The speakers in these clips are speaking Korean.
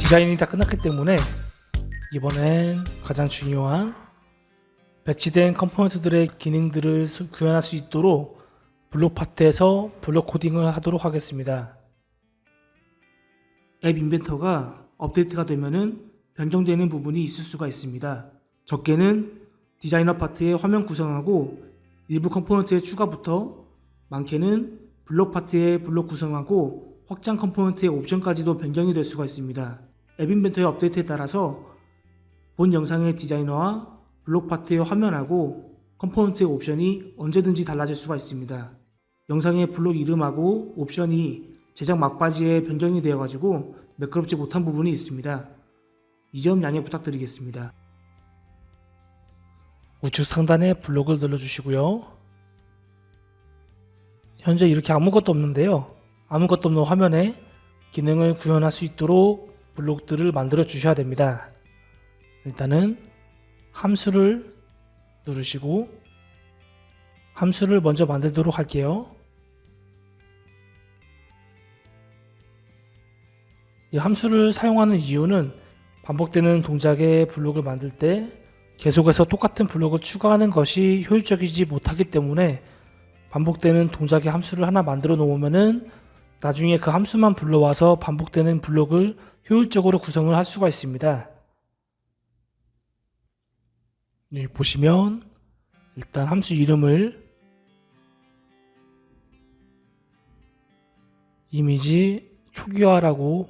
디자인이 다 끝났기 때문에 이번엔 가장 중요한 배치된 컴포넌트들의 기능들을 구현할 수 있도록 블록 파트에서 블록 코딩을 하도록 하겠습니다. 앱 인벤터가 업데이트가 되면은 변경되는 부분이 있을 수가 있습니다. 적게는 디자이너 파트의 화면 구성하고 일부 컴포넌트의 추가부터 많게는 블록 파트의 블록 구성하고 확장 컴포넌트의 옵션까지도 변경이 될 수가 있습니다. 앱 인벤터의 업데이트에 따라서 본 영상의 디자이너와 블록 파트의 화면하고 컴포넌트의 옵션이 언제든지 달라질 수가 있습니다. 영상의 블록 이름하고 옵션이 제작 막바지에 변경이 되어가지고 매끄럽지 못한 부분이 있습니다. 이 점 양해 부탁드리겠습니다. 우측 상단에 블록을 눌러주시고요. 현재 이렇게 아무것도 없는데요. 아무것도 없는 화면에 기능을 구현할 수 있도록 블록들을 만들어 주셔야 됩니다. 일단은 함수를 누르시고 함수를 먼저 만들도록 할게요. 이 함수를 사용하는 이유는 반복되는 동작의 블록을 만들 때 계속해서 똑같은 블록을 추가하는 것이 효율적이지 못하기 때문에 반복되는 동작의 함수를 하나 만들어 놓으면은 나중에 그 함수만 불러와서 반복되는 블록을 효율적으로 구성을 할 수가 있습니다. 여기 보시면 일단 함수 이름을 이미지 초기화라고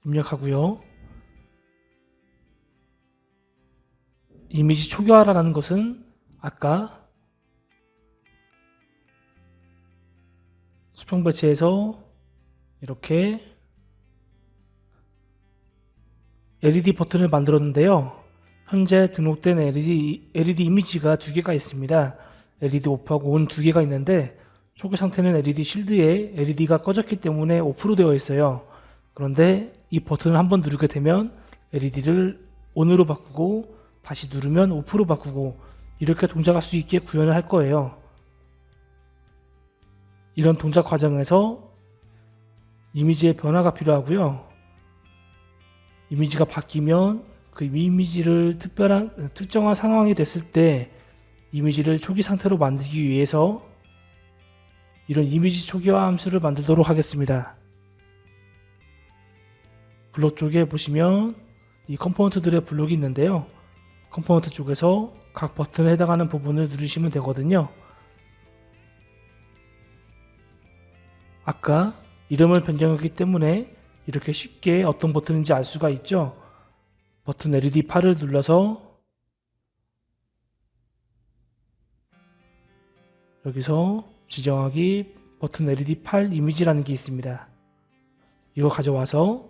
입력하고요. 이미지 초기화라는 것은 아까 수평 배치에서 이렇게 LED 버튼을 만들었는데요. 현재 등록된 LED 이미지가 두 개가 있습니다. LED 오프하고 온 두 개가 있는데 초기 상태는 LED 실드에 LED가 꺼졌기 때문에 오프로 되어 있어요. 그런데 이 버튼을 한번 누르게 되면 LED를 ON으로 바꾸고 다시 누르면 오프로 바꾸고 이렇게 동작할 수 있게 구현을 할 거예요. 이런 동작 과정에서 이미지의 변화가 필요하고요. 이미지가 바뀌면 그 이미지를 특정한 상황이 됐을 때 이미지를 초기 상태로 만들기 위해서 이런 이미지 초기화 함수를 만들도록 하겠습니다. 블록 쪽에 보시면 이 컴포넌트들의 블록이 있는데요. 컴포넌트 쪽에서 각 버튼에 해당하는 부분을 누르시면 되거든요. 아까 이름을 변경했기 때문에 이렇게 쉽게 어떤 버튼인지 알 수가 있죠. 버튼 LED 8을 눌러서 여기서 지정하기 버튼 LED 8 이미지라는 게 있습니다. 이거 가져와서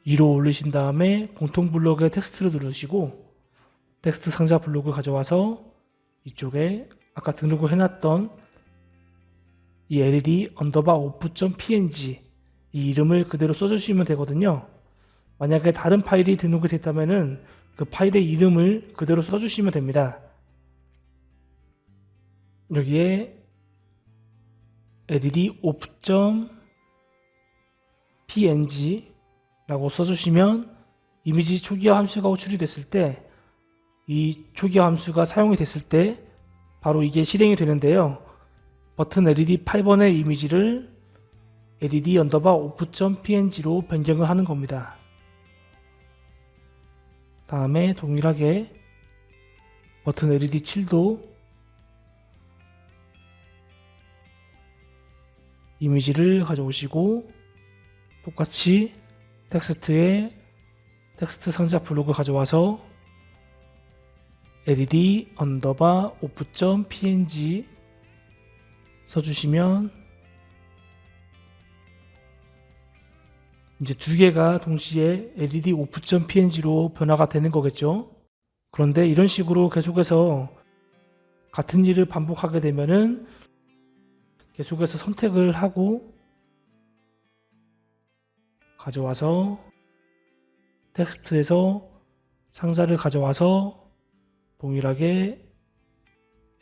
위로 올리신 다음에 공통 블록에 텍스트를 누르시고 텍스트 상자 블록을 가져와서 이쪽에 아까 등록을 해놨던 이 LED off.png 이 이름을 그대로 써주시면 되거든요. 만약에 다른 파일이 등록이 됐다면은 그 파일의 이름을 그대로 써주시면 됩니다. 여기에 LED off.png 라고 써주시면 이미지 초기화 함수가 호출이 됐을 때 이 초기화 함수가 사용이 됐을 때 바로 이게 실행이 되는데요. 버튼 LED 8번의 이미지를 LED off.png로 변경을 하는 겁니다. 다음에 동일하게 버튼 LED 7도 이미지를 가져오시고 똑같이 텍스트에 텍스트 상자 블록을 가져와서 LED off.png 써주시면 이제 두 개가 동시에 LED off.png로 변화가 되는 거겠죠. 그런데 이런 식으로 계속해서 같은 일을 반복하게 되면은 계속해서 선택을 하고 가져와서 텍스트에서 상자를 가져와서 동일하게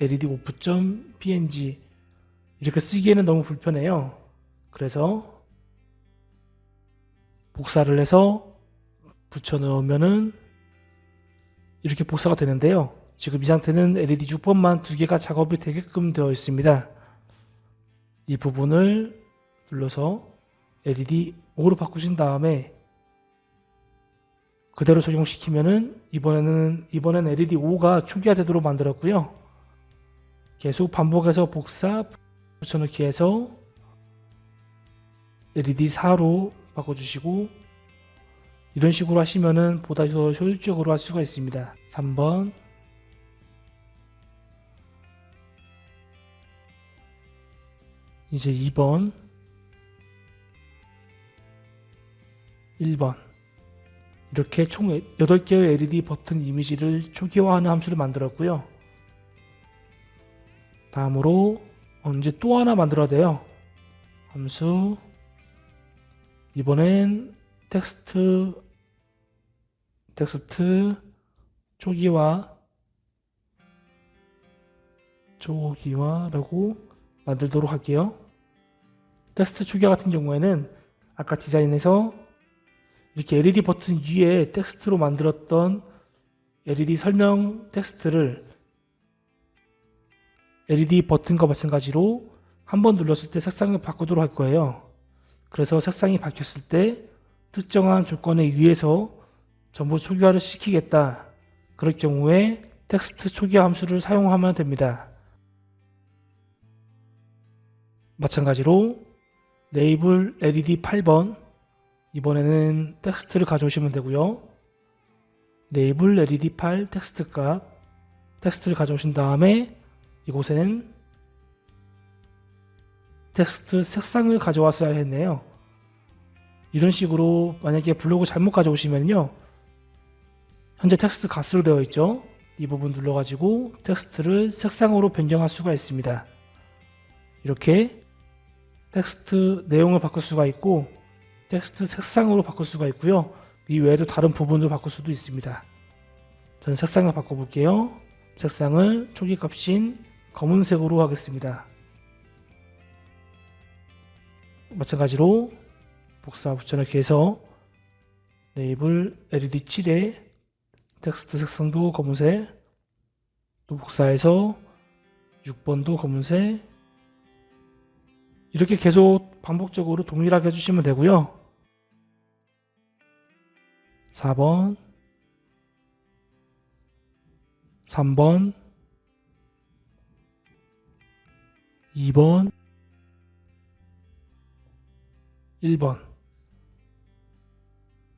LED off.png 이렇게 쓰기에는 너무 불편해요. 그래서 복사를 해서 붙여 넣으면은 이렇게 복사가 되는데요. 지금 이 상태는 LED 6번만 두 개가 작업이 되게끔 되어 있습니다. 이 부분을 눌러서 LED 5로 바꾸신 다음에 그대로 적용시키면은 이번엔 LED 5가 초기화되도록 만들었고요. 계속 반복해서 복사 붙여넣기 해서 LED 4로 바꿔주시고 이런 식으로 하시면은 보다 더 효율적으로 할 수가 있습니다. 3번 이제 2번 1번 이렇게 총 8개의 LED 버튼 이미지를 초기화하는 함수를 만들었고요. 다음으로 이제 또 하나 만들어야 돼요. 함수 이번엔 텍스트 초기화라고 만들도록 할게요. 텍스트 초기화 같은 경우에는 아까 디자인에서 이렇게 LED 버튼 위에 텍스트로 만들었던 LED 설명 텍스트를 LED 버튼과 마찬가지로 한번 눌렀을 때 색상을 바꾸도록 할 거예요. 그래서 색상이 바뀌었을 때 특정한 조건에 의해서 전부 초기화를 시키겠다. 그럴 경우에 텍스트 초기화 함수를 사용하면 됩니다. 마찬가지로 레이블 LED 8번 이번에는 텍스트를 가져오시면 되고요. 레이블 LED 8 텍스트 값 텍스트를 가져오신 다음에 이곳에는 텍스트 색상을 가져왔어야 했네요. 이런 식으로 만약에 블로그 잘못 가져오시면요. 현재 텍스트 값으로 되어 있죠. 이 부분 눌러가지고 텍스트를 색상으로 변경할 수가 있습니다. 이렇게 텍스트 내용을 바꿀 수가 있고 텍스트 색상으로 바꿀 수가 있고요. 이 외에도 다른 부분도 바꿀 수도 있습니다. 저는 색상을 바꿔볼게요. 색상을 초기 값인 검은색으로 하겠습니다. 마찬가지로 복사 붙여넣기 해서 레이블 LED 7에 텍스트 색상도 검은색, 또 복사해서 6번도 검은색, 이렇게 계속 반복적으로 동일하게 해주시면 되고요. 4번, 3번, 2번, 1번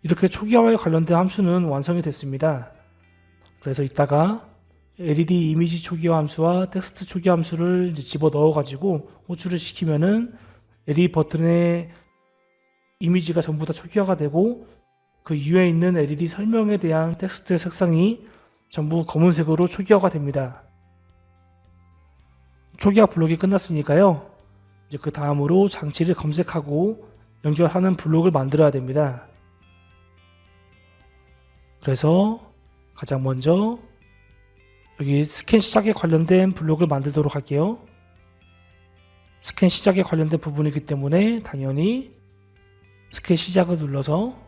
이렇게 초기화에 관련된 함수는 완성이 됐습니다. 그래서 이따가 LED 이미지 초기화 함수와 텍스트 초기화 함수를 이제 집어 넣어 가지고 호출을 시키면은 LED 버튼의 이미지가 전부 다 초기화가 되고 그 이외에 있는 LED 설명에 대한 텍스트의 색상이 전부 검은색으로 초기화가 됩니다. 초기화 블록이 끝났으니까요. 이제 그 다음으로 장치를 검색하고 연결하는 블록을 만들어야 됩니다. 그래서 가장 먼저 여기 스캔 시작에 관련된 블록을 만들도록 할게요. 스캔 시작에 관련된 부분이기 때문에 당연히 스캔 시작을 눌러서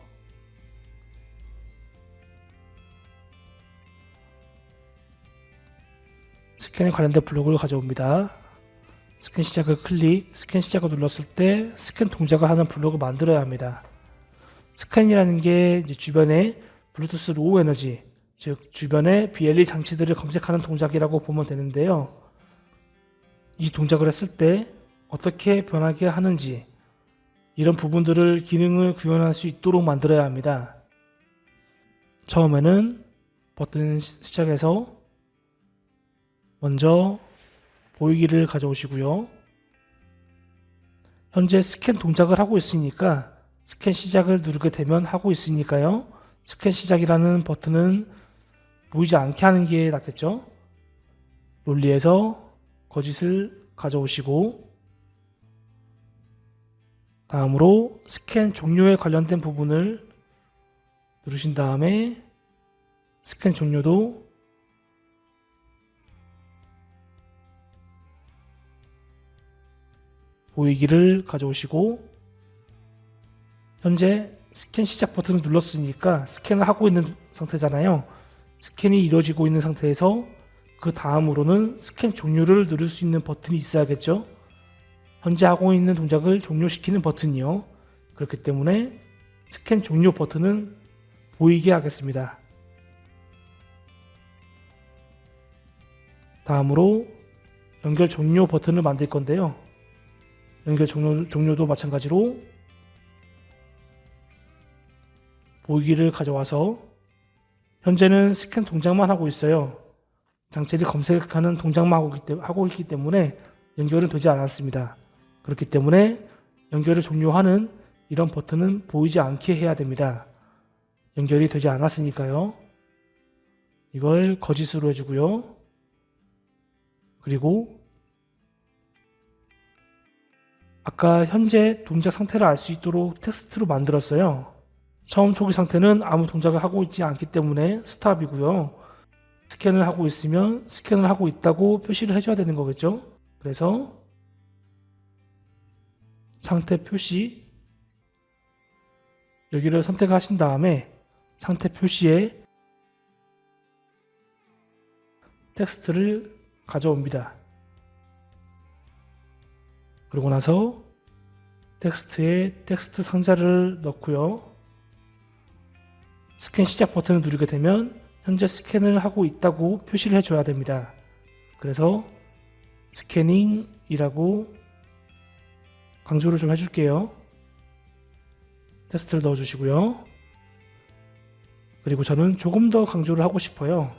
스캔에 관련된 블록을 가져옵니다. 스캔 시작을 클릭, 스캔 시작을 눌렀을 때 스캔 동작을 하는 블록을 만들어야 합니다. 스캔이라는 게 이제 주변에 블루투스 로우 에너지, 즉 주변에 BLE 장치들을 검색하는 동작이라고 보면 되는데요. 이 동작을 했을 때 어떻게 변하게 하는지 이런 부분들을 기능을 구현할 수 있도록 만들어야 합니다. 처음에는 버튼 시작해서 먼저 보이기를 가져오시고요. 현재 스캔 동작을 하고 있으니까 스캔 시작을 누르게 되면 하고 있으니까요. 스캔 시작이라는 버튼은 보이지 않게 하는 게 낫겠죠. 논리에서 거짓을 가져오시고 다음으로 스캔 종료에 관련된 부분을 누르신 다음에 스캔 종료도 보이기를 가져오시고 현재 스캔 시작 버튼을 눌렀으니까 스캔을 하고 있는 상태잖아요. 스캔이 이루어지고 있는 상태에서 그 다음으로는 스캔 종료를 누를 수 있는 버튼이 있어야겠죠. 현재 하고 있는 동작을 종료시키는 버튼이요. 그렇기 때문에 스캔 종료 버튼은 보이게 하겠습니다. 다음으로 연결 종료 버튼을 만들 건데요. 연결 종료도 마찬가지로 보이기를 가져와서 현재는 스캔 동작만 하고 있어요. 장치를 검색하는 동작만 하고 있기 때문에 연결은 되지 않았습니다. 그렇기 때문에 연결을 종료하는 이런 버튼은 보이지 않게 해야 됩니다. 연결이 되지 않았으니까요. 이걸 거짓으로 해주고요. 그리고 아까 현재 동작 상태를 알 수 있도록 텍스트로 만들었어요. 처음 초기 상태는 아무 동작을 하고 있지 않기 때문에 스탑이고요. 스캔을 하고 있으면 스캔을 하고 있다고 표시를 해줘야 되는 거겠죠. 그래서 상태 표시 여기를 선택하신 다음에 상태 표시에 텍스트를 가져옵니다. 그러고 나서 텍스트에 텍스트 상자를 넣고요. 스캔 시작 버튼을 누르게 되면 현재 스캔을 하고 있다고 표시를 해줘야 됩니다. 그래서 스캐닝이라고 강조를 좀 해줄게요. 텍스트를 넣어주시고요. 그리고 저는 조금 더 강조를 하고 싶어요.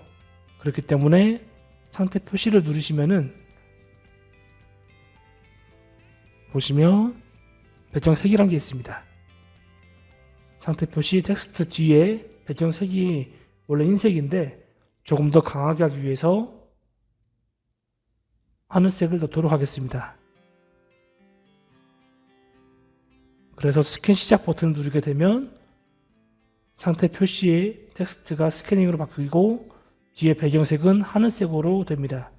그렇기 때문에 상태 표시를 누르시면은 보시면 배경색이란 게 있습니다. 상태 표시 텍스트 뒤에 배경색이 원래 흰색인데 조금 더 강하게 하기 위해서 하늘색을 넣도록 하겠습니다. 그래서 스캔 시작 버튼을 누르게 되면 상태 표시의 텍스트가 스캐닝으로 바뀌고 뒤에 배경색은 하늘색으로 됩니다.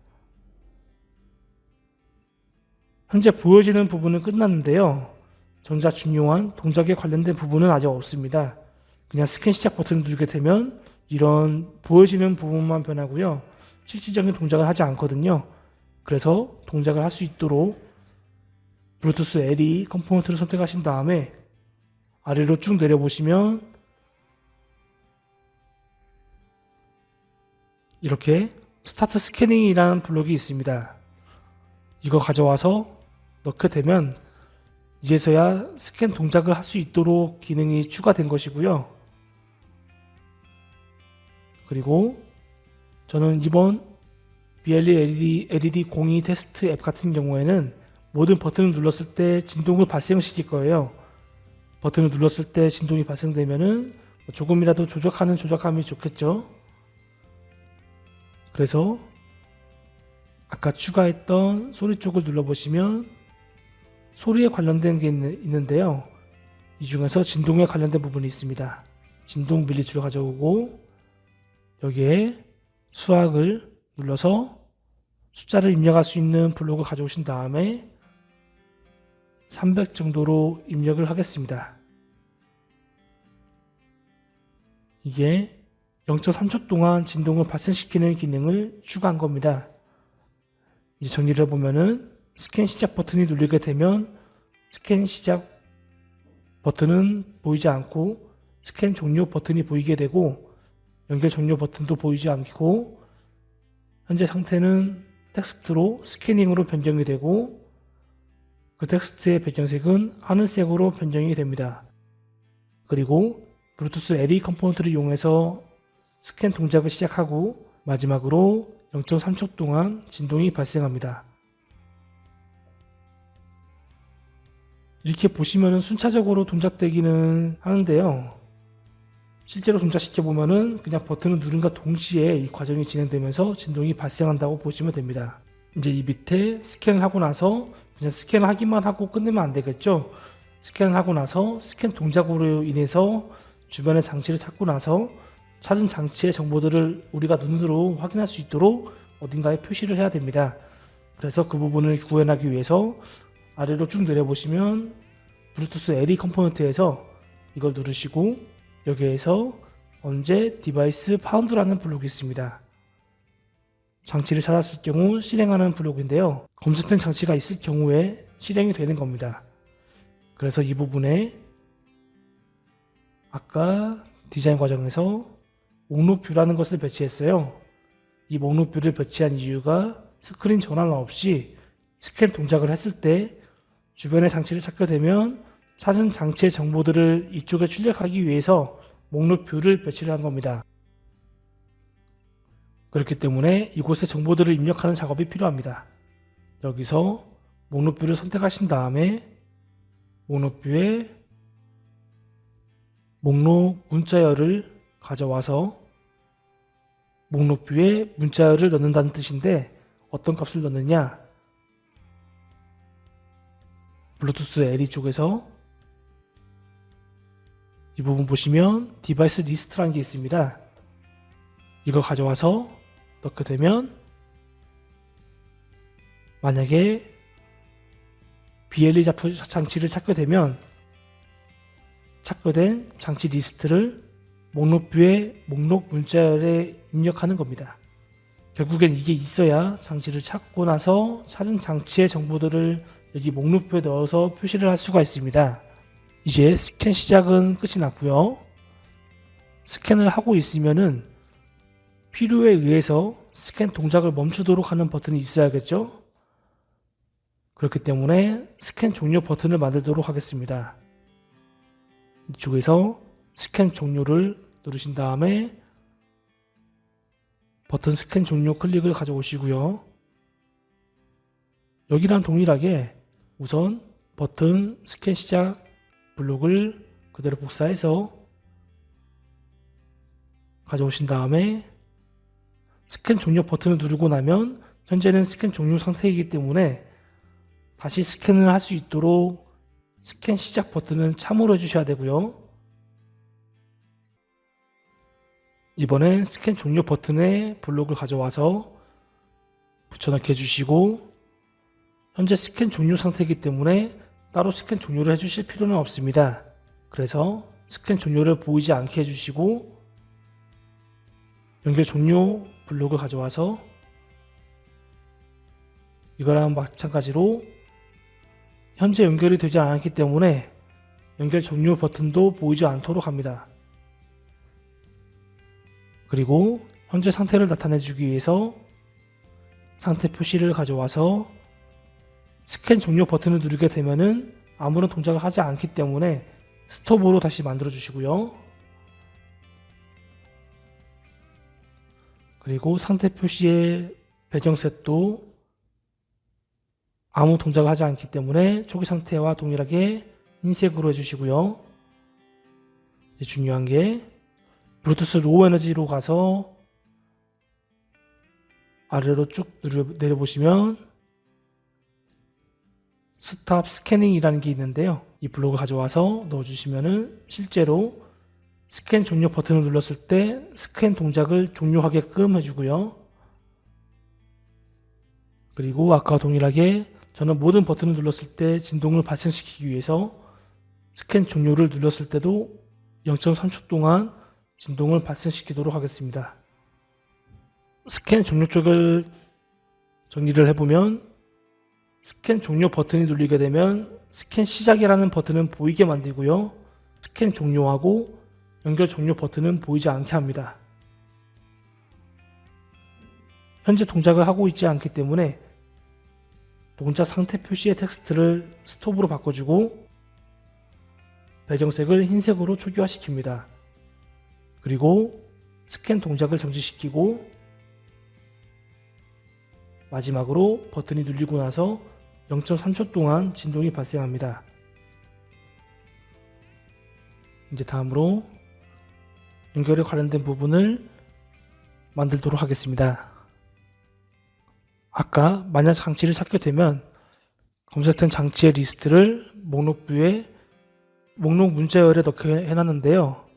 현재 보여지는 부분은 끝났는데요. 정작 중요한 동작에 관련된 부분은 아직 없습니다. 그냥 스캔 시작 버튼을 누르게 되면 이런 보여지는 부분만 변하고요. 실질적인 동작을 하지 않거든요. 그래서 동작을 할 수 있도록 블루투스 LE 컴포넌트를 선택하신 다음에 아래로 쭉 내려보시면 이렇게 스타트 스캐닝이라는 블록이 있습니다. 이거 가져와서 넣게 되면 이제서야 스캔 동작을 할 수 있도록 기능이 추가된 것이고요. 그리고 저는 이번 BLE LED 02 테스트 앱 같은 경우에는 모든 버튼을 눌렀을 때 진동을 발생시킬 거예요. 버튼을 눌렀을 때 진동이 발생되면은 조금이라도 조작하는 조작감이 좋겠죠. 그래서 아까 추가했던 소리 쪽을 눌러보시면 소리에 관련된 게 있는데요. 이 중에서 진동에 관련된 부분이 있습니다. 진동 밀리치로 가져오고 여기에 수학을 눌러서 숫자를 입력할 수 있는 블록을 가져오신 다음에 300 정도로 입력을 하겠습니다. 이게 0.3초 동안 진동을 발생시키는 기능을 추가한 겁니다. 이제 정리를 해보면은 스캔 시작 버튼이 누르게 되면 스캔 시작 버튼은 보이지 않고 스캔 종료 버튼이 보이게 되고 연결 종료 버튼도 보이지 않고 현재 상태는 텍스트로 스캐닝으로 변경이 되고 그 텍스트의 배경색은 하늘색으로 변경이 됩니다. 그리고 블루투스 LE 컴포넌트를 이용해서 스캔 동작을 시작하고 마지막으로 0.3초 동안 진동이 발생합니다. 이렇게 보시면 순차적으로 동작되기는 하는데요. 실제로 동작시켜보면 그냥 버튼을 누른과 동시에 이 과정이 진행되면서 진동이 발생한다고 보시면 됩니다. 이제 이 밑에 스캔을 하고 나서 그냥 스캔을 하기만 하고 끝내면 안 되겠죠. 스캔을 하고 나서 스캔 동작으로 인해서 주변의 장치를 찾고 나서 찾은 장치의 정보들을 우리가 눈으로 확인할 수 있도록 어딘가에 표시를 해야 됩니다. 그래서 그 부분을 구현하기 위해서 아래로 쭉 내려보시면 블루투스 LE 컴포넌트에서 이걸 누르시고 여기에서 언제 디바이스 파운드라는 블록이 있습니다. 장치를 찾았을 경우 실행하는 블록인데요. 검색된 장치가 있을 경우에 실행이 되는 겁니다. 그래서 이 부분에 아까 디자인 과정에서 목록뷰라는 것을 배치했어요. 이 목록뷰를 배치한 이유가 스크린 전환 없이 스캔 동작을 했을 때 주변의 장치를 찾게 되면 찾은 장치의 정보들을 이쪽에 출력하기 위해서 목록뷰를 배치를 한 겁니다. 그렇기 때문에 이곳에 정보들을 입력하는 작업이 필요합니다. 여기서 목록뷰를 선택하신 다음에 목록뷰에 목록 문자열을 가져와서 목록뷰에 문자열을 넣는다는 뜻인데 어떤 값을 넣느냐, 블루투스 LE 쪽에서 이 부분 보시면 디바이스 리스트라는 게 있습니다. 이거 가져와서 넣게 되면 만약에 BLE 장치를 찾게 되면 찾게 된 장치 리스트를 목록뷰에 목록 문자열에 입력하는 겁니다. 결국엔 이게 있어야 장치를 찾고 나서 찾은 장치의 정보들을 여기 목록표에 넣어서 표시를 할 수가 있습니다. 이제 스캔 시작은 끝이 났고요. 스캔을 하고 있으면은 필요에 의해서 스캔 동작을 멈추도록 하는 버튼이 있어야겠죠? 그렇기 때문에 스캔 종료 버튼을 만들도록 하겠습니다. 이쪽에서 스캔 종료를 누르신 다음에 버튼 스캔 종료 클릭을 가져오시고요. 여기랑 동일하게 우선 버튼 스캔 시작 블록을 그대로 복사해서 가져오신 다음에 스캔 종료 버튼을 누르고 나면 현재는 스캔 종료 상태이기 때문에 다시 스캔을 할 수 있도록 스캔 시작 버튼은 참으로 해주셔야 되고요. 이번엔 스캔 종료 버튼에 블록을 가져와서 붙여넣기 해주시고 현재 스캔 종료 상태이기 때문에 따로 스캔 종료를 해주실 필요는 없습니다. 그래서 스캔 종료를 보이지 않게 해주시고 연결 종료 블록을 가져와서 이거랑 마찬가지로 현재 연결이 되지 않았기 때문에 연결 종료 버튼도 보이지 않도록 합니다. 그리고 현재 상태를 나타내주기 위해서 상태 표시를 가져와서 스캔 종료 버튼을 누르게 되면은 아무런 동작을 하지 않기 때문에 스톱으로 다시 만들어 주시고요. 그리고 상태 표시의 배경셋도 아무 동작을 하지 않기 때문에 초기 상태와 동일하게 흰색으로 해주시고요. 중요한 게 블루투스 로우 에너지로 가서 아래로 쭉 내려보시면 스탑 스캐닝이라는 게 있는데요. 이 블록을 가져와서 넣어주시면은 실제로 스캔 종료 버튼을 눌렀을 때 스캔 동작을 종료하게끔 해주고요. 그리고 아까와 동일하게 저는 모든 버튼을 눌렀을 때 진동을 발생시키기 위해서 스캔 종료를 눌렀을 때도 0.3초 동안 진동을 발생시키도록 하겠습니다. 스캔 종료 쪽을 정리를 해보면 스캔 종료 버튼이 눌리게 되면 스캔 시작이라는 버튼은 보이게 만들고요. 스캔 종료하고 연결 종료 버튼은 보이지 않게 합니다. 현재 동작을 하고 있지 않기 때문에 동작 상태 표시의 텍스트를 스톱으로 바꿔주고 배경색을 흰색으로 초기화시킵니다. 그리고 스캔 동작을 정지시키고 마지막으로 버튼이 눌리고 나서 0.3초 동안 진동이 발생합니다. 이제 다음으로 연결에 관련된 부분을 만들도록 하겠습니다. 아까 만약 장치를 찾게 되면 검색된 장치의 리스트를 목록뷰에 목록 문자열에 넣게 해놨는데요.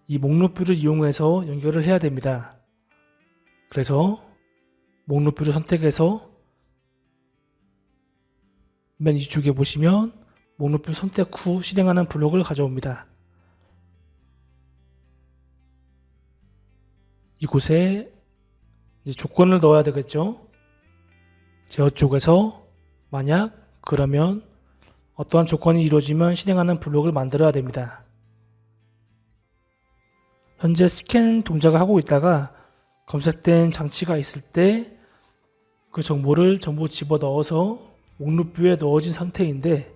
이 목록뷰를 이용해서 연결을 해야 됩니다. 그래서 목록뷰를 선택해서 맨 위쪽에 보시면 목록뷰 선택 후 실행하는 블록을 가져옵니다. 이곳에 이제 조건을 넣어야 되겠죠. 제어 쪽에서 만약 그러면 어떠한 조건이 이루어지면 실행하는 블록을 만들어야 됩니다. 현재 스캔 동작을 하고 있다가 검색된 장치가 있을 때 그 정보를 전부 집어넣어서 목록뷰에 넣어진 상태인데,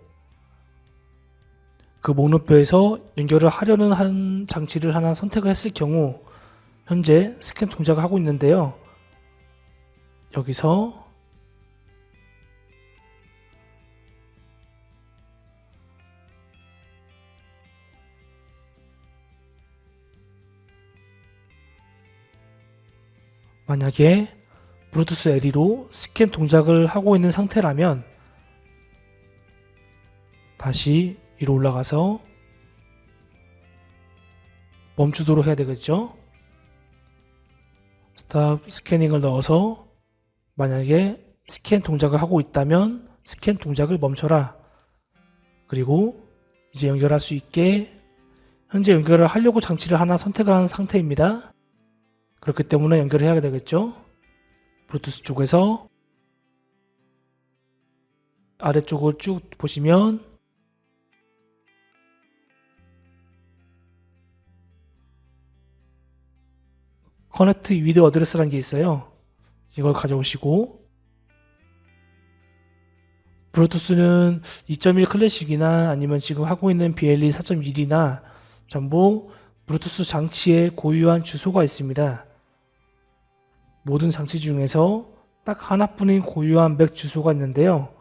그 목록뷰에서 연결을 하려는 한 장치를 하나 선택을 했을 경우 현재 스캔 동작을 하고 있는데요. 여기서 만약에 블루투스 LE로 스캔 동작을 하고 있는 상태라면 다시 위로 올라가서 멈추도록 해야 되겠죠. 스탑 스캐닝을 넣어서 만약에 스캔 동작을 하고 있다면 스캔 동작을 멈춰라. 그리고 이제 연결할 수 있게 현재 연결을 하려고 장치를 하나 선택을 한 상태입니다. 그렇기 때문에 연결을 해야 되겠죠. 블루투스 쪽에서 아래쪽을 쭉 보시면 커넥트 위드 어드레스라는 게 있어요. 이걸 가져오시고, 블루투스는 2.1 클래식이나 아니면 지금 하고 있는 BLE 4.1이나 전부 블루투스 장치에 고유한 주소가 있습니다. 모든 장치 중에서 딱 하나뿐인 고유한 맥 주소가 있는데요.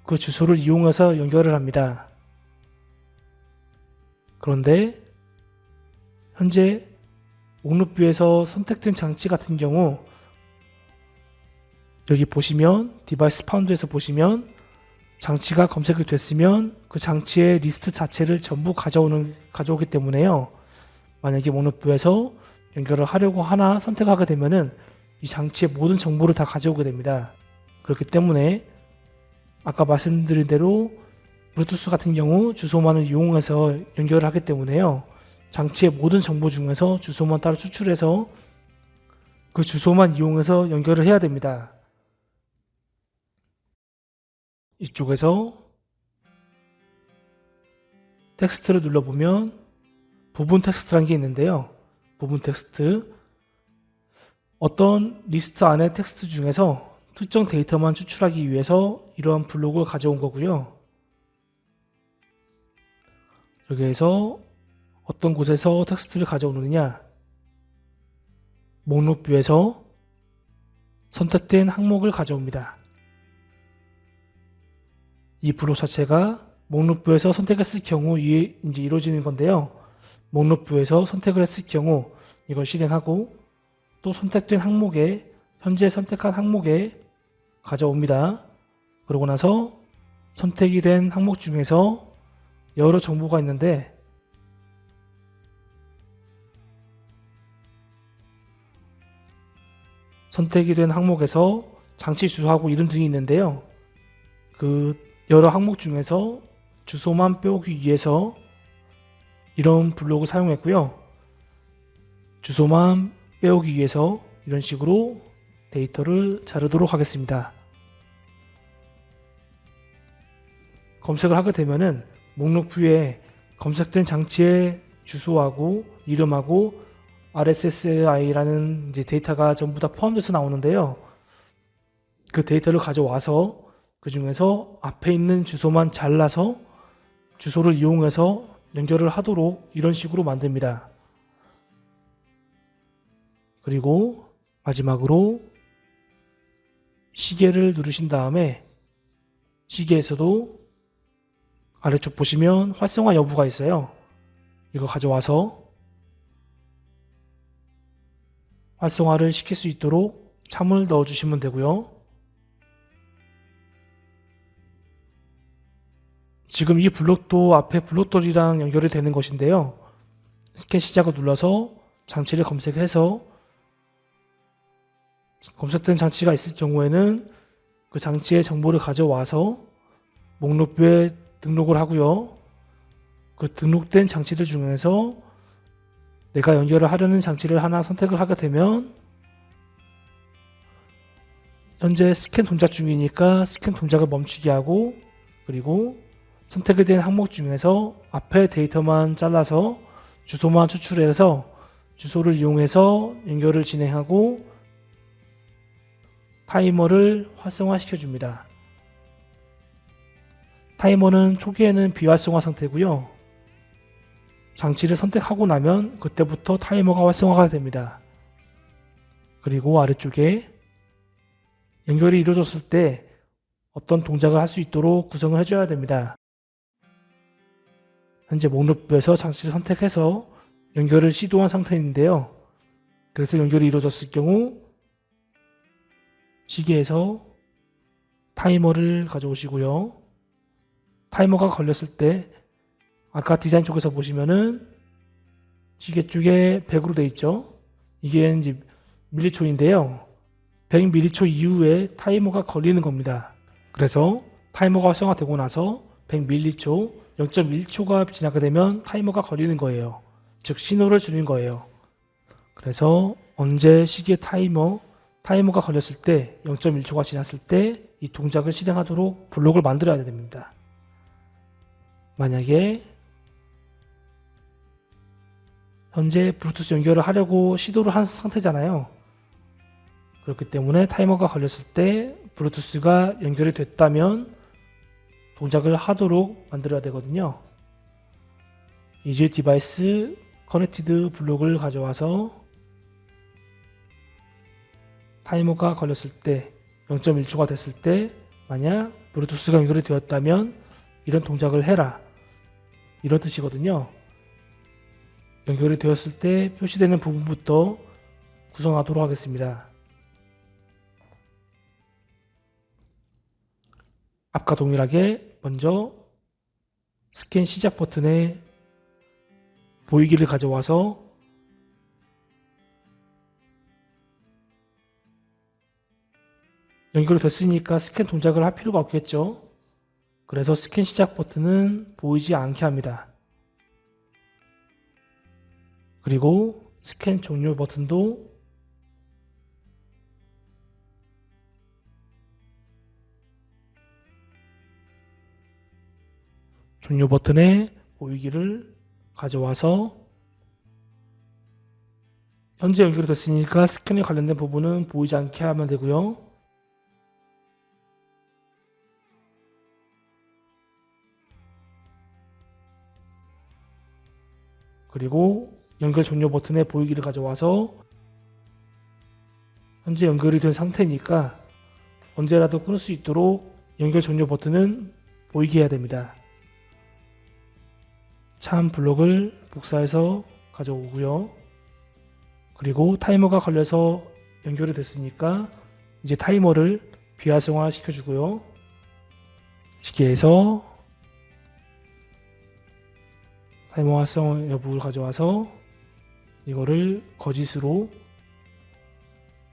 그 주소를 이용해서 연결을 합니다. 그런데 현재 목록뷰에서 선택된 장치 같은 경우 여기 보시면 디바이스 파운드에서 보시면 장치가 검색이 됐으면 그 장치의 리스트 자체를 전부 가져오기 때문에요. 만약에 목록뷰에서 연결을 하려고 하나 선택하게 되면은 이 장치의 모든 정보를 다 가져오게 됩니다. 그렇기 때문에 아까 말씀드린 대로 블루투스 같은 경우 주소만을 이용해서 연결을 하기 때문에요. 장치의 모든 정보 중에서 주소만 따로 추출해서 그 주소만 이용해서 연결을 해야 됩니다. 이쪽에서 텍스트를 눌러보면 부분 텍스트라는 게 있는데요. 부분 텍스트, 어떤 리스트 안의 텍스트 중에서 특정 데이터만 추출하기 위해서 이러한 블록을 가져온 거고요. 여기에서 어떤 곳에서 텍스트를 가져오느냐, 목록뷰에서 선택된 항목을 가져옵니다. 이 블록 자체가 목록뷰에서 선택했을 경우 이제 이루어지는 건데요. 목록뷰에서 선택을 했을 경우 이걸 실행하고 또 선택된 항목에 현재 선택한 항목에 가져옵니다. 그러고 나서 선택이 된 항목 중에서 여러 정보가 있는데 선택이 된 항목에서 장치 주소하고 이름 등이 있는데요. 그 여러 항목 중에서 주소만 빼오기 위해서 이런 블록을 사용했고요. 주소만 빼오기 위해서 이런 식으로 데이터를 자르도록 하겠습니다. 검색을 하게 되면은 목록뷰에 검색된 장치의 주소하고 이름하고 RSSI라는 이제 데이터가 전부 다 포함돼서 나오는데요. 그 데이터를 가져와서 그 중에서 앞에 있는 주소만 잘라서 주소를 이용해서 연결을 하도록 이런 식으로 만듭니다. 그리고 마지막으로 시계를 누르신 다음에 시계에서도 아래쪽 보시면 활성화 여부가 있어요. 이거 가져와서 활성화를 시킬 수 있도록 참을 넣어주시면 되고요. 지금 이 블록도 앞에 블록돌이랑 연결이 되는 것인데요. 스캔 시작을 눌러서 장치를 검색해서 검색된 장치가 있을 경우에는 그 장치의 정보를 가져와서 목록뷰에 등록을 하고요. 그 등록된 장치들 중에서 내가 연결을 하려는 장치를 하나 선택을 하게 되면 현재 스캔 동작 중이니까 스캔 동작을 멈추게 하고, 그리고 선택이 된 항목 중에서 앞에 데이터만 잘라서 주소만 추출해서 주소를 이용해서 연결을 진행하고 타이머를 활성화시켜 줍니다. 타이머는 초기에는 비활성화 상태고요. 장치를 선택하고 나면 그때부터 타이머가 활성화가 됩니다. 그리고 아래쪽에 연결이 이루어졌을 때 어떤 동작을 할 수 있도록 구성을 해줘야 됩니다. 현재 목록부에서 장치를 선택해서 연결을 시도한 상태인데요. 그래서 연결이 이루어졌을 경우 시계에서 타이머를 가져오시고요. 타이머가 걸렸을 때 아까 디자인 쪽에서 보시면은 시계 쪽에 100으로 되어 있죠. 이게 이제 밀리초인데요. 100m초 이후에 타이머가 걸리는 겁니다. 그래서 타이머가 활성화되고 나서 100m초, 0.1초가 지나게 되면 타이머가 걸리는 거예요. 즉 신호를 주는 거예요. 그래서 언제 시계 타이머가 걸렸을 때 0.1초가 지났을 때 이 동작을 실행하도록 블록을 만들어야 됩니다. 만약에 현재 블루투스 연결을 하려고 시도를 한 상태잖아요. 그렇기 때문에 타이머가 걸렸을 때 블루투스가 연결이 됐다면 동작을 하도록 만들어야 되거든요. 이즈 디바이스 커넥티드 블록을 가져와서 타이머가 걸렸을 때 0.1초가 됐을 때 만약 블루투스가 연결이 되었다면 이런 동작을 해라, 이런 뜻이거든요. 연결이 되었을 때 표시되는 부분부터 구성하도록 하겠습니다. 앞과 동일하게 먼저 스캔 시작 버튼에 보이기를 가져와서 연결이 됐으니까 스캔 동작을 할 필요가 없겠죠. 그래서 스캔 시작 버튼은 보이지 않게 합니다. 그리고 스캔 종료 버튼도 종료 버튼에 보이기를 가져와서 현재 연결이 됐으니까 스캔에 관련된 부분은 보이지 않게 하면 되고요. 그리고 연결 종료 버튼에 보이기를 가져와서 현재 연결이 된 상태니까 언제라도 끊을 수 있도록 연결 종료 버튼은 보이게 해야 됩니다. 참 블록을 복사해서 가져오고요. 그리고 타이머가 걸려서 연결이 됐으니까 이제 타이머를 비활성화 시켜주고요. 시계에서 타이머 활성화 여부를 가져와서 이거를 거짓으로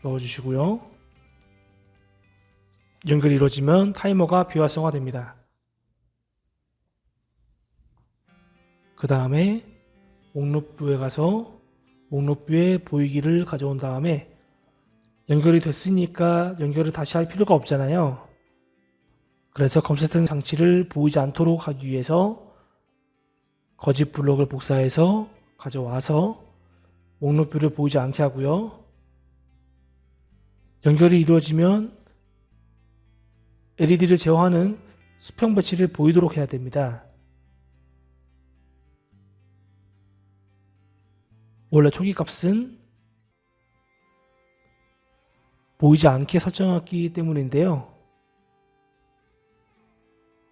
넣어주시고요. 연결이 이루어지면 타이머가 비활성화 됩니다. 그 다음에 목록부에 가서 목록부에 보이기를 가져온 다음에 연결이 됐으니까 연결을 다시 할 필요가 없잖아요. 그래서 검색된 장치를 보이지 않도록 하기 위해서 거짓 블록을 복사해서 가져와서 목록뷰를 보이지 않게 하고요. 연결이 이루어지면 LED를 제어하는 수평 배치를 보이도록 해야 됩니다. 원래 초기 값은 보이지 않게 설정했기 때문인데요.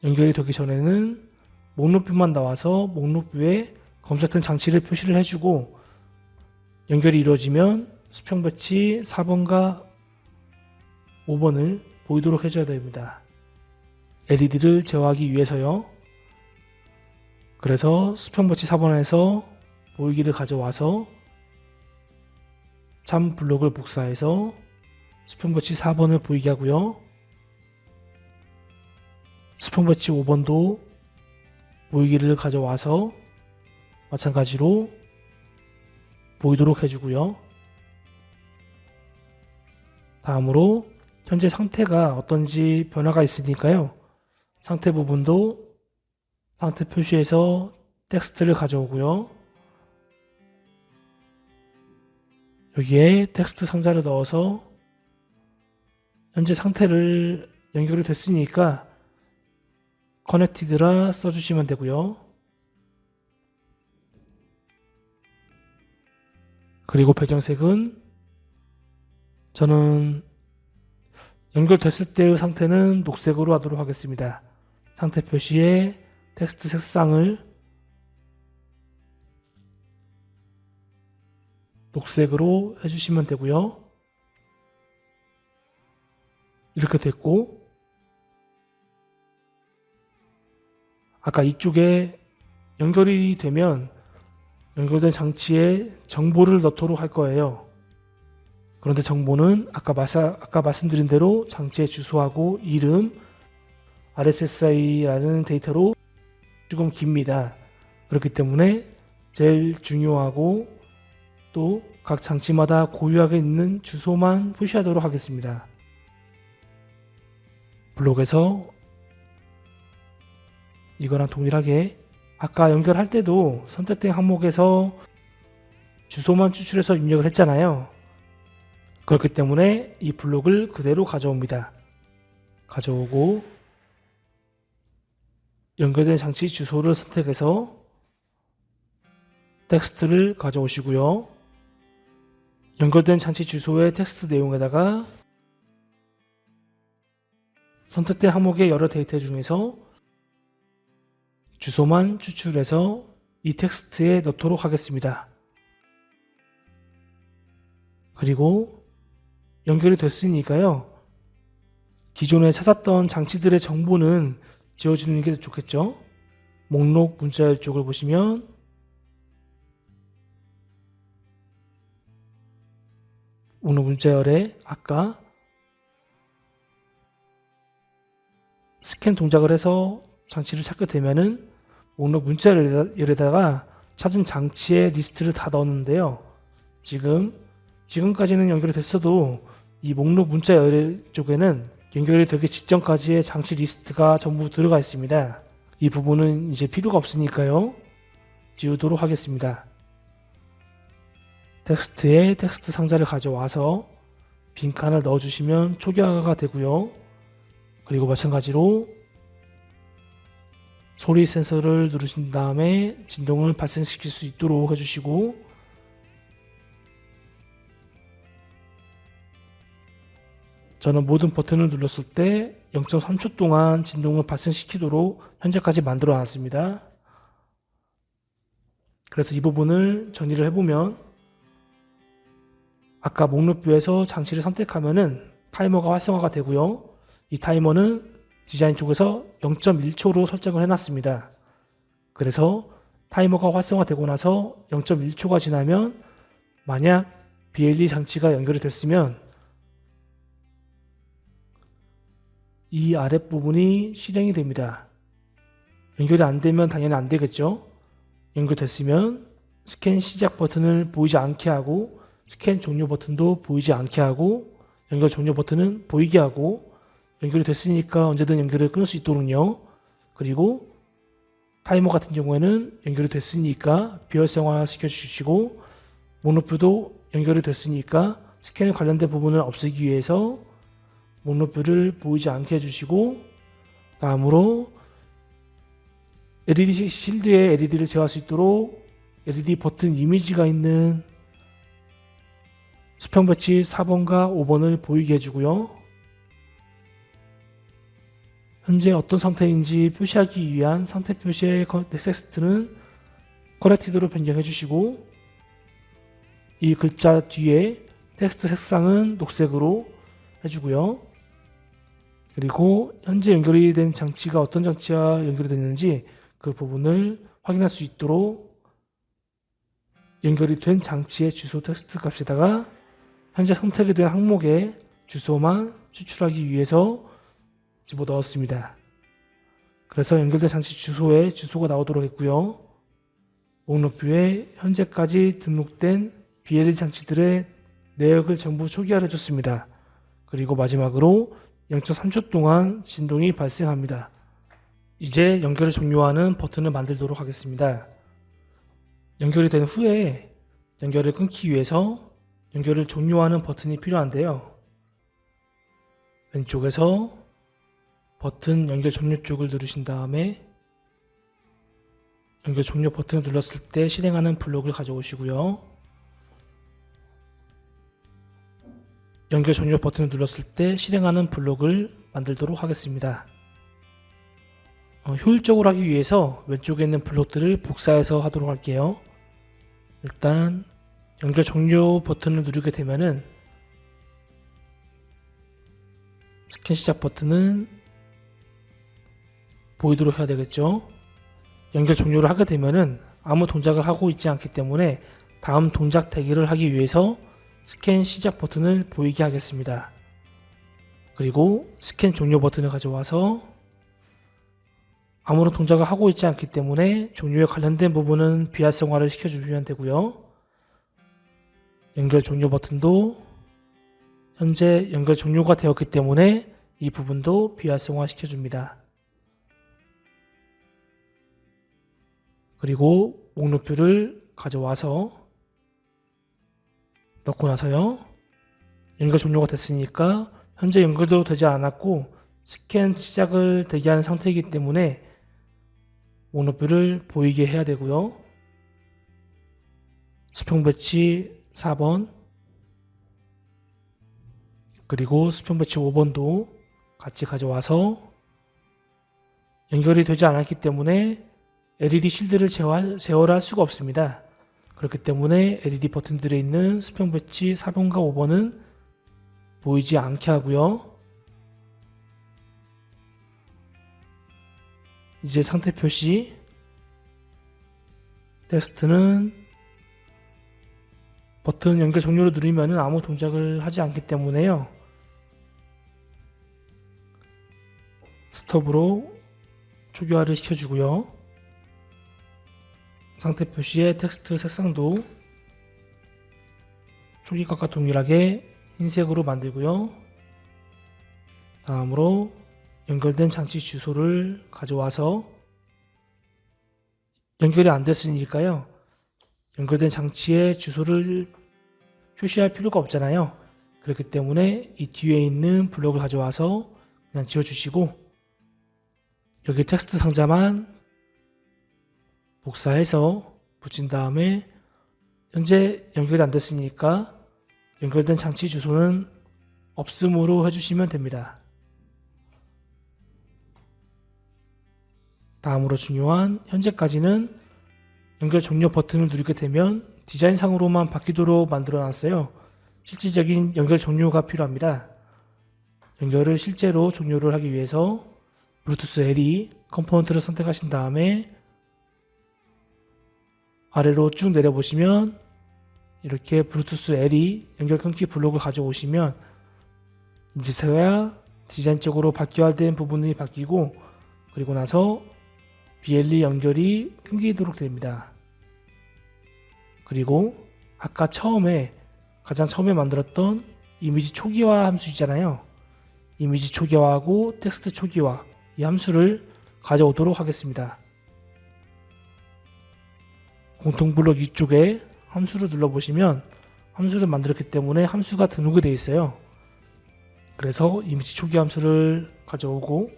연결이 되기 전에는 목록뷰만 나와서 목록뷰에 검색된 장치를 표시를 해주고 연결이 이루어지면 수평 배치 4번과 5번을 보이도록 해줘야 됩니다. LED를 제어하기 위해서요. 그래서 수평 배치 4번에서 보이기를 가져와서 참 블록을 복사해서 수평 배치 4번을 보이게 하고요. 수평 배치 5번도 보이기를 가져와서 마찬가지로 보이도록 해주고요. 다음으로 현재 상태가 어떤지 변화가 있으니까요. 상태 부분도 상태 표시에서 텍스트를 가져오고요. 여기에 텍스트 상자를 넣어서 현재 상태를 연결이 됐으니까 커넥티드라 써주시면 되고요. 그리고 배경색은 저는 연결됐을 때의 상태는 녹색으로 하도록 하겠습니다. 상태 표시에 텍스트 색상을 녹색으로 해주시면 되고요. 이렇게 됐고, 아까 이쪽에 연결이 되면 연결된 장치에 정보를 넣도록 할 거예요. 그런데 정보는 아까 말씀드린 대로 장치의 주소하고 이름, RSSI라는 데이터로 조금 깁니다. 그렇기 때문에 제일 중요하고 또 각 장치마다 고유하게 있는 주소만 표시하도록 하겠습니다. 블록에서 이거랑 동일하게 아까 연결할 때도 선택된 항목에서 주소만 추출해서 입력을 했잖아요. 그렇기 때문에 이 블록을 그대로 가져옵니다. 가져오고 연결된 장치 주소를 선택해서 텍스트를 가져오시고요. 연결된 장치 주소의 텍스트 내용에다가 선택된 항목의 여러 데이터 중에서 주소만 추출해서 이 텍스트에 넣도록 하겠습니다. 그리고 연결이 됐으니까요. 기존에 찾았던 장치들의 정보는 지워주는 게 좋겠죠. 목록 문자열 쪽을 보시면 목록 문자열에 아까 스캔 동작을 해서 장치를 찾게 되면은 목록 문자열에다가 찾은 장치의 리스트를 다 넣었는데요. 지금까지는 연결이 됐어도 이 목록 문자열 쪽에는 연결이 되기 직전까지의 장치 리스트가 전부 들어가 있습니다. 이 부분은 이제 필요가 없으니까요. 지우도록 하겠습니다. 텍스트에 텍스트 상자를 가져와서 빈칸을 넣어주시면 초기화가 되고요. 그리고 마찬가지로 소리 센서를 누르신 다음에 진동을 발생시킬 수 있도록 해주시고 저는 모든 버튼을 눌렀을 때 0.3초 동안 진동을 발생시키도록 현재까지 만들어 놨습니다. 그래서 이 부분을 정리를 해보면 아까 목록뷰에서 장치를 선택하면은 타이머가 활성화가 되고요. 이 타이머는 디자인 쪽에서 0.1초로 설정을 해놨습니다. 그래서 타이머가 활성화되고 나서 0.1초가 지나면 만약 BLE 장치가 연결이 됐으면 이 아랫부분이 실행이 됩니다. 연결이 안 되면 당연히 안 되겠죠. 연결됐으면 스캔 시작 버튼을 보이지 않게 하고 스캔 종료 버튼도 보이지 않게 하고 연결 종료 버튼은 보이게 하고 연결이 됐으니까 언제든 연결을 끊을 수 있도록요. 그리고 타이머 같은 경우에는 연결이 됐으니까 비활성화 시켜주시고 목록뷰도 연결이 됐으니까 스캔에 관련된 부분을 없애기 위해서 목록뷰를 보이지 않게 해주시고 다음으로 LED 실드에 LED를 제어할 수 있도록 LED 버튼 이미지가 있는 수평 배치 4번과 5번을 보이게 해주고요. 현재 어떤 상태인지 표시하기 위한 상태 표시의 텍스트는 커넥티드로 변경해 주시고 이 글자 뒤에 텍스트 색상은 녹색으로 해주고요. 그리고 현재 연결이 된 장치가 어떤 장치와 연결이 됐는지 그 부분을 확인할 수 있도록 연결이 된 장치의 주소 텍스트 값에다가 현재 선택이 된 항목의 주소만 추출하기 위해서 집어넣었습니다. 그래서 연결된 장치 주소에 주소가 나오도록 했고요. 목록뷰에 현재까지 등록된 BLE 장치들의 내역을 전부 초기화해 줬습니다. 그리고 마지막으로 0.3초 동안 진동이 발생합니다. 이제 연결을 종료하는 버튼을 만들도록 하겠습니다. 연결이 된 후에 연결을 끊기 위해서 연결을 종료하는 버튼이 필요한데요. 왼쪽에서 버튼 연결 종료 쪽을 누르신 다음에 연결 종료 버튼을 눌렀을 때 실행하는 블록을 가져오시고요. 연결 종료 버튼을 눌렀을 때 실행하는 블록을 만들도록 하겠습니다. 효율적으로 하기 위해서 왼쪽에 있는 블록들을 복사해서 하도록 할게요. 일단 연결 종료 버튼을 누르게 되면은 스캔 시작 버튼은 보이도록 해야 되겠죠. 연결 종료를 하게 되면은 아무 동작을 하고 있지 않기 때문에 다음 동작 대기를 하기 위해서 스캔 시작 버튼을 보이게 하겠습니다. 그리고 스캔 종료 버튼을 가져와서 아무런 동작을 하고 있지 않기 때문에 종료에 관련된 부분은 비활성화를 시켜주시면 되고요. 연결 종료 버튼도 현재 연결 종료가 되었기 때문에 이 부분도 비활성화 시켜줍니다. 그리고 목록표를 가져와서 넣고 나서요. 연결 종료가 됐으니까 현재 연결도 되지 않았고 스캔 시작을 대기하는 상태이기 때문에 목록표를 보이게 해야 되고요. 수평 배치 4번 그리고 수평 배치 5번도 같이 가져와서 연결이 되지 않았기 때문에 LED 실드를 제어할 수가 없습니다. 그렇기 때문에 LED 버튼들에 있는 수평 배치 4번과 5번은 보이지 않게 하고요. 이제 상태 표시 텍스트는 버튼 연결 종료를 누르면 아무 동작을 하지 않기 때문에요. 스톱으로 초기화를 시켜주고요. 상태 표시의 텍스트 색상도 초기화과 동일하게 흰색으로 만들고요. 다음으로 연결된 장치 주소를 가져와서 연결이 안 됐으니까요. 연결된 장치의 주소를 표시할 필요가 없잖아요. 그렇기 때문에 이 뒤에 있는 블록을 가져와서 그냥 지워주시고 여기 텍스트 상자만 복사해서 붙인 다음에 현재 연결이 안 됐으니까 연결된 장치 주소는 없음으로 해주시면 됩니다. 다음으로 중요한 현재까지는 연결 종료 버튼을 누르게 되면 디자인상으로만 바뀌도록 만들어 놨어요. 실질적인 연결 종료가 필요합니다. 연결을 실제로 종료를 하기 위해서 블루투스 LE 컴포넌트를 선택하신 다음에 아래로 쭉 내려보시면 이렇게 블루투스 LE 연결 끊기 블록을 가져오시면 이제서야 디자인적으로 바뀌어야 되는 부분이 바뀌고 그리고 나서 BLE 연결이 끊기도록 됩니다. 그리고 아까 가장 처음에 만들었던 이미지 초기화 함수 있잖아요. 이미지 초기화하고 텍스트 초기화 이 함수를 가져오도록 하겠습니다. 공통 블록 위쪽에 함수를 눌러보시면 함수를 만들었기 때문에 함수가 등록이 되어 있어요. 그래서 이미지 초기화 함수를 가져오고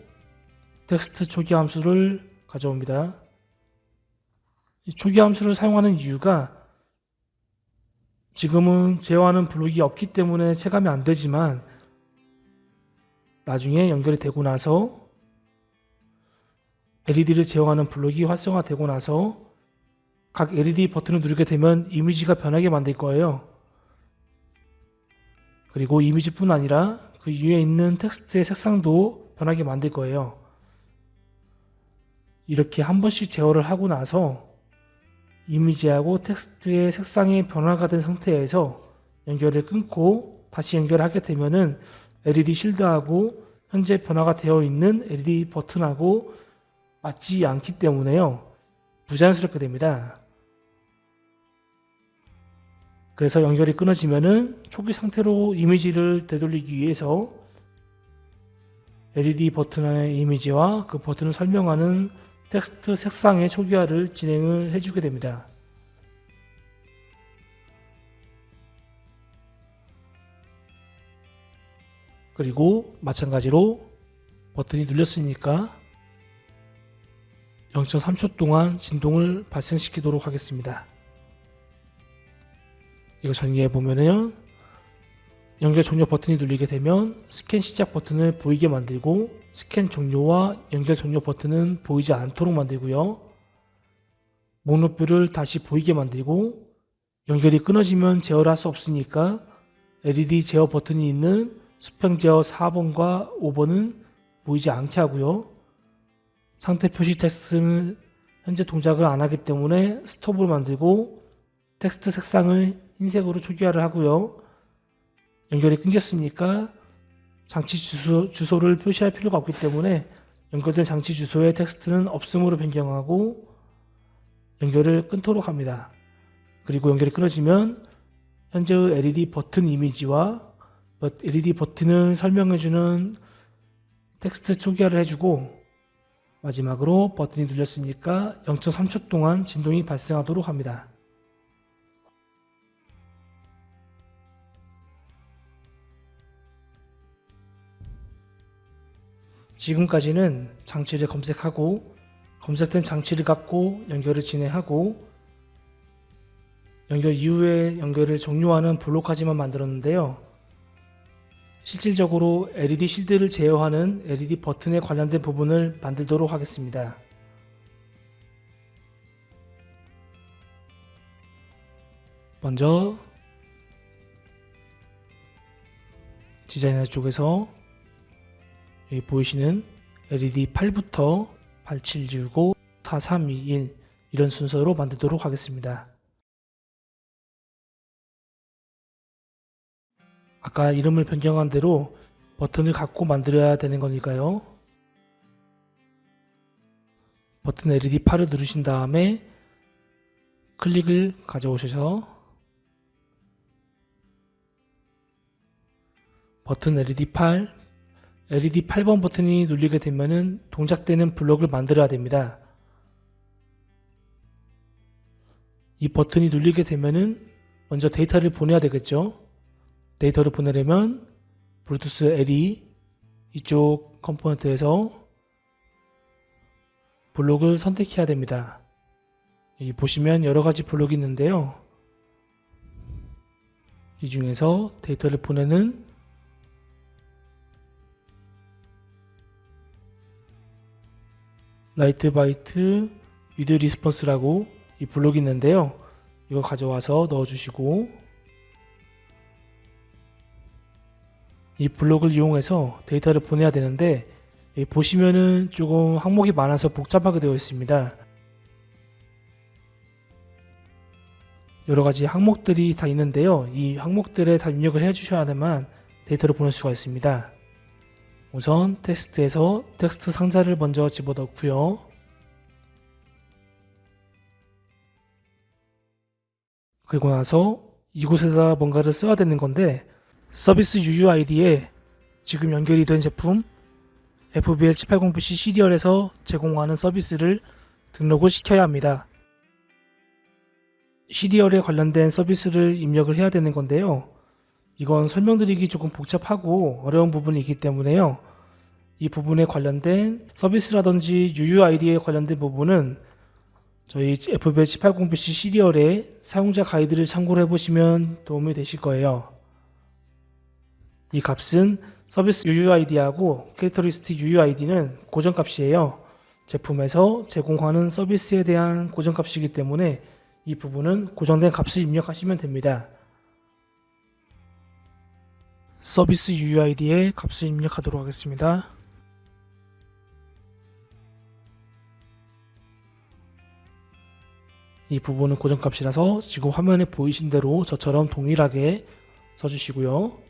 텍스트 초기화 함수를 가져옵니다. 이 초기화 함수를 사용하는 이유가 지금은 제어하는 블록이 없기 때문에 체감이 안 되지만 나중에 연결이 되고 나서 LED를 제어하는 블록이 활성화되고 나서 각 LED 버튼을 누르게 되면 이미지가 변하게 만들 거예요. 그리고 이미지뿐 아니라 그 위에 있는 텍스트의 색상도 변하게 만들 거예요. 이렇게 한 번씩 제어를 하고 나서 이미지하고 텍스트의 색상이 변화가 된 상태에서 연결을 끊고 다시 연결하게 되면은 LED 실드하고 현재 변화가 되어 있는 LED 버튼하고 맞지 않기 때문에요. 부자연스럽게 됩니다. 그래서 연결이 끊어지면은 초기 상태로 이미지를 되돌리기 위해서 LED 버튼 안의 이미지와 그 버튼을 설명하는 텍스트 색상의 초기화를 진행을 해주게 됩니다. 그리고 마찬가지로 버튼이 눌렸으니까 0.3초 동안 진동을 발생시키도록 하겠습니다. 이거 전개해 보면은 연결 종료 버튼이 눌리게 되면 스캔 시작 버튼을 보이게 만들고 스캔 종료와 연결 종료 버튼은 보이지 않도록 만들고요. 목록뷰를 다시 보이게 만들고 연결이 끊어지면 제어를 할 수 없으니까 LED 제어 버튼이 있는 수평 제어 4번과 5번은 보이지 않게 하고요. 상태 표시 텍스트는 현재 동작을 안 하기 때문에 스톱을 만들고 텍스트 색상을 흰색으로 초기화를 하고요. 연결이 끊겼으니까 장치 주소를 표시할 필요가 없기 때문에 연결된 장치 주소의 텍스트는 없음으로 변경하고 연결을 끊도록 합니다. 그리고 연결이 끊어지면 현재의 LED 버튼 이미지와 LED 버튼을 설명해주는 텍스트 초기화를 해주고 마지막으로 버튼이 눌렸으니까 0.3초 동안 진동이 발생하도록 합니다. 지금까지는 장치를 검색하고 검색된 장치를 갖고 연결을 진행하고 연결 이후에 연결을 종료하는 블록까지만 만들었는데요. 실질적으로 LED 실드를 제어하는 LED 버튼에 관련된 부분을 만들도록 하겠습니다. 먼저 디자이너 쪽에서 여기 보이시는 LED 8부터 8719, 4321 이런 순서로 만들도록 하겠습니다. 아까 이름을 변경한 대로 버튼을 갖고 만들어야 되는 거니까요. 버튼 LED 8을 누르신 다음에 클릭을 가져오셔서 버튼 LED 8, LED 8번 버튼이 눌리게 되면은 동작되는 블록을 만들어야 됩니다. 이 버튼이 눌리게 되면은 먼저 데이터를 보내야 되겠죠. 데이터를 보내려면 블루투스 LE 이쪽 컴포넌트에서 블록을 선택해야 됩니다. 여기 보시면 여러가지 블록이 있는데요. 이 중에서 데이터를 보내는 라이트 바이트 위드 리스폰스라고 이 블록이 있는데요. 이거 가져와서 넣어주시고 이 블록을 이용해서 데이터를 보내야 되는데 여기 보시면은 조금 항목이 많아서 복잡하게 되어 있습니다. 여러가지 항목들이 다 있는데요. 이 항목들에 다 입력을 해 주셔야만 데이터를 보낼 수가 있습니다. 우선 텍스트에서 텍스트 상자를 먼저 집어넣고요. 그리고 나서 이곳에다 뭔가를 써야 되는 건데 서비스 UUID에 지금 연결이 된 제품 FBL780PC 시리얼에서 제공하는 서비스를 등록을 시켜야 합니다. 시리얼에 관련된 서비스를 입력을 해야 되는 건데요. 이건 설명드리기 조금 복잡하고 어려운 부분이 있기 때문에요. 이 부분에 관련된 서비스라든지 UUID에 관련된 부분은 저희 FBL780PC 시리얼의 사용자 가이드를 참고를 해보시면 도움이 되실 거예요. 이 값은 서비스 UUID하고 캐릭터리스틱 UUID는 고정값이에요. 제품에서 제공하는 서비스에 대한 고정값이기 때문에 이 부분은 고정된 값을 입력하시면 됩니다. 서비스 UUID에 값을 입력하도록 하겠습니다. 이 부분은 고정값이라서 지금 화면에 보이신 대로 저처럼 동일하게 써주시고요.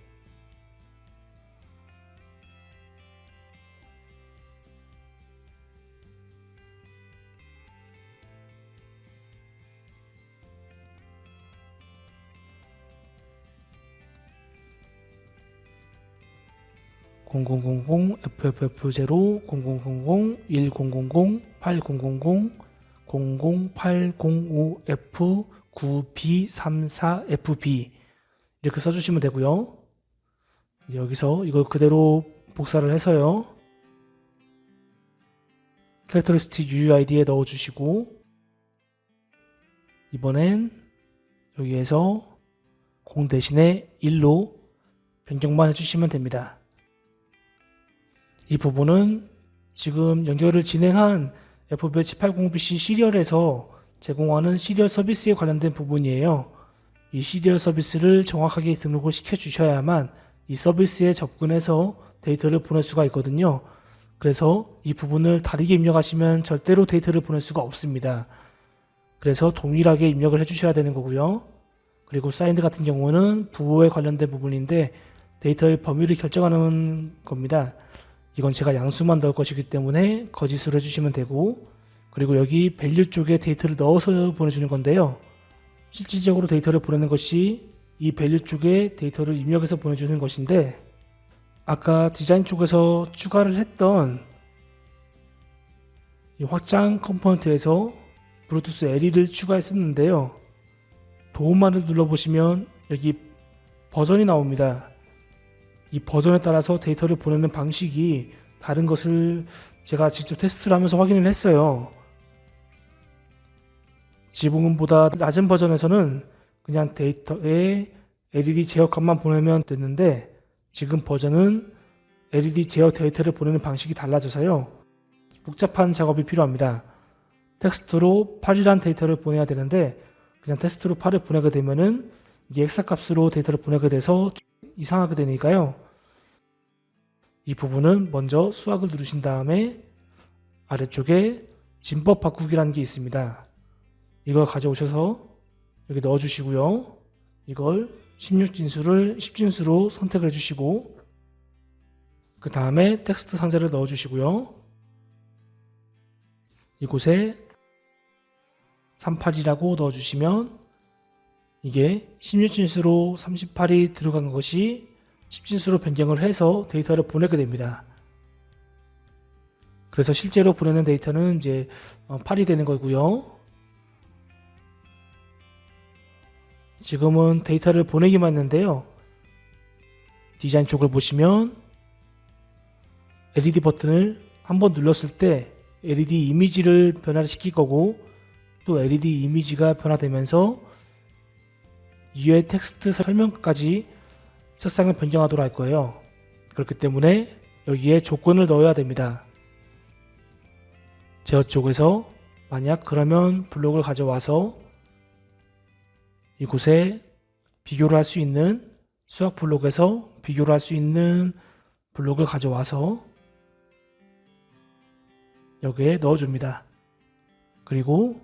0000 FFF0 0000 1000 8000 00805F 9B34FB 이렇게 써주시면 되고요. 여기서 이걸 그대로 복사를 해서요. 캐릭터리스틱 UUID에 넣어주시고 이번엔 여기에서 0 대신에 1로 변경만 해주시면 됩니다. 이 부분은 지금 연결을 진행한 FB780BC 시리얼에서 제공하는 시리얼 서비스에 관련된 부분이에요. 이 시리얼 서비스를 정확하게 등록을 시켜 주셔야만 이 서비스에 접근해서 데이터를 보낼 수가 있거든요. 그래서 이 부분을 다르게 입력하시면 절대로 데이터를 보낼 수가 없습니다. 그래서 동일하게 입력을 해주셔야 되는 거고요. 그리고 사인드 같은 경우는 부호에 관련된 부분인데 데이터의 범위를 결정하는 겁니다. 이건 제가 양수만 넣을 것이기 때문에 거짓으로 해주시면 되고, 그리고 여기 밸류 쪽에 데이터를 넣어서 보내주는 건데요. 실질적으로 데이터를 보내는 것이 이 밸류 쪽에 데이터를 입력해서 보내주는 것인데, 아까 디자인 쪽에서 추가를 했던 이 확장 컴포넌트에서 블루투스 LE를 추가했었는데요. 도움만을 눌러보시면 여기 버전이 나옵니다. 이 버전에 따라서 데이터를 보내는 방식이 다른 것을 제가 직접 테스트를 하면서 확인을 했어요. 지붕음보다 낮은 버전에서는 그냥 데이터에 LED 제어값만 보내면 됐는데, 지금 버전은 LED 제어 데이터를 보내는 방식이 달라져서요. 복잡한 작업이 필요합니다. 텍스트로 8이란 데이터를 보내야 되는데 그냥 텍스트로 8을 보내게 되면은 이게 엑사값으로 데이터를 보내게 돼서 이상하게 되니까요. 이 부분은 먼저 수학을 누르신 다음에 아래쪽에 진법 바꾸기라는 게 있습니다. 이걸 가져오셔서 여기 넣어주시고요. 이걸 16진수를 10진수로 선택을 해주시고, 그 다음에 텍스트 상자를 넣어주시고요. 이곳에 38이라고 넣어주시면 이게 16진수로 38이 들어간 것이 10진수로 변경을 해서 데이터를 보내게 됩니다. 그래서 실제로 보내는 데이터는 이제 8이 되는 거고요. 지금은 데이터를 보내기만 했는데요. 디자인 쪽을 보시면 LED 버튼을 한번 눌렀을 때 LED 이미지를 변화를 시킬 거고, 또 LED 이미지가 변화되면서 이외 텍스트 설명까지 색상을 변경하도록 할 거예요. 그렇기 때문에 여기에 조건을 넣어야 됩니다. 제어 쪽에서 만약 그러면 블록을 가져와서 이곳에 비교를 할 수 있는 수학 블록에서 비교를 할 수 있는 블록을 가져와서 여기에 넣어줍니다. 그리고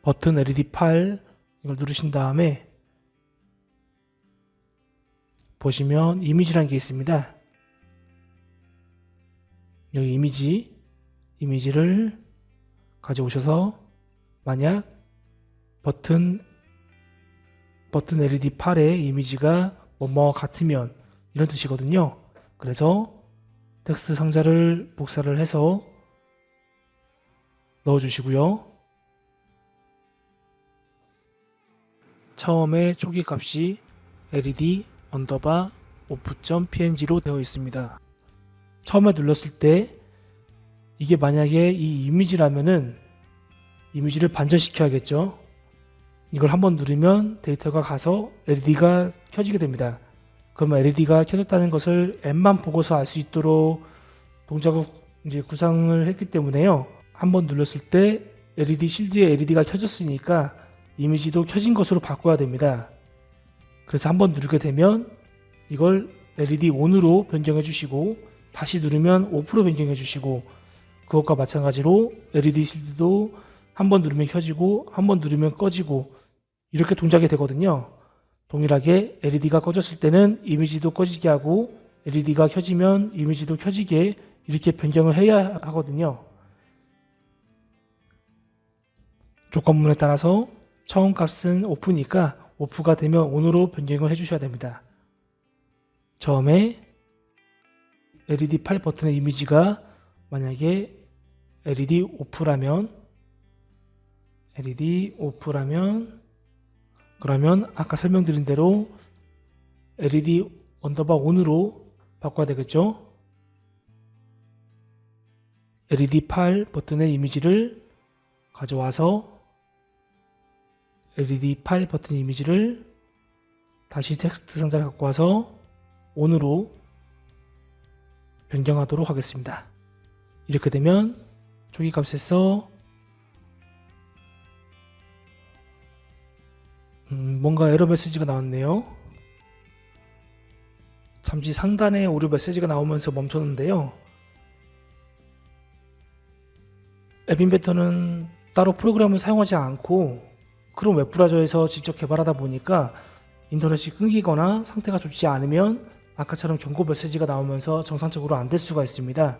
버튼 LED 8 이걸 누르신 다음에 보시면 이미지라는 게 있습니다. 여기 이미지를 가져오셔서 만약 버튼 LED 8의 이미지가 뭐뭐 같으면 이런 뜻이거든요. 그래서 텍스트 상자를 복사를 해서 넣어주시고요. 처음에 초기 값이 led_off.png로 되어 있습니다. 처음에 눌렀을 때 이게 만약에 이 이미지라면은 이미지를 반전시켜야겠죠. 이걸 한번 누르면 데이터가 가서 LED가 켜지게 됩니다. 그러면 LED가 켜졌다는 것을 앱만 보고서 알 수 있도록 동작을 이제 구상을 했기 때문에요. 한번 눌렀을 때 LED 실드에 LED가 켜졌으니까 이미지도 켜진 것으로 바꿔야 됩니다. 그래서 한번 누르게 되면 이걸 LED ON으로 변경해 주시고, 다시 누르면 OFF로 변경해 주시고, 그것과 마찬가지로 LED 실드도 한번 누르면 켜지고 한번 누르면 꺼지고 이렇게 동작이 되거든요. 동일하게 LED가 꺼졌을 때는 이미지도 꺼지게 하고 LED가 켜지면 이미지도 켜지게 이렇게 변경을 해야 하거든요. 조건문에 따라서 처음 값은 오프니까 오프가 되면 ON으로 변경을 해주셔야 됩니다. 처음에 LED 팔 버튼의 이미지가 만약에 LED 오프라면 그러면 아까 설명드린 대로 LED 언더바 ON으로 바꿔야 되겠죠. LED 팔 버튼의 이미지를 가져와서 LED 팔 버튼 이미지를 다시 텍스트 상자를 갖고 와서 ON으로 변경하도록 하겠습니다. 이렇게 되면 초기 값에서 뭔가 에러 메시지가 나왔네요. 잠시 상단에 오류 메시지가 나오면서 멈췄는데요. 앱인베터는 따로 프로그램을 사용하지 않고 크롬 웹브라우저에서 직접 개발하다 보니까 인터넷이 끊기거나 상태가 좋지 않으면 아까처럼 경고 메시지가 나오면서 정상적으로 안 될 수가 있습니다.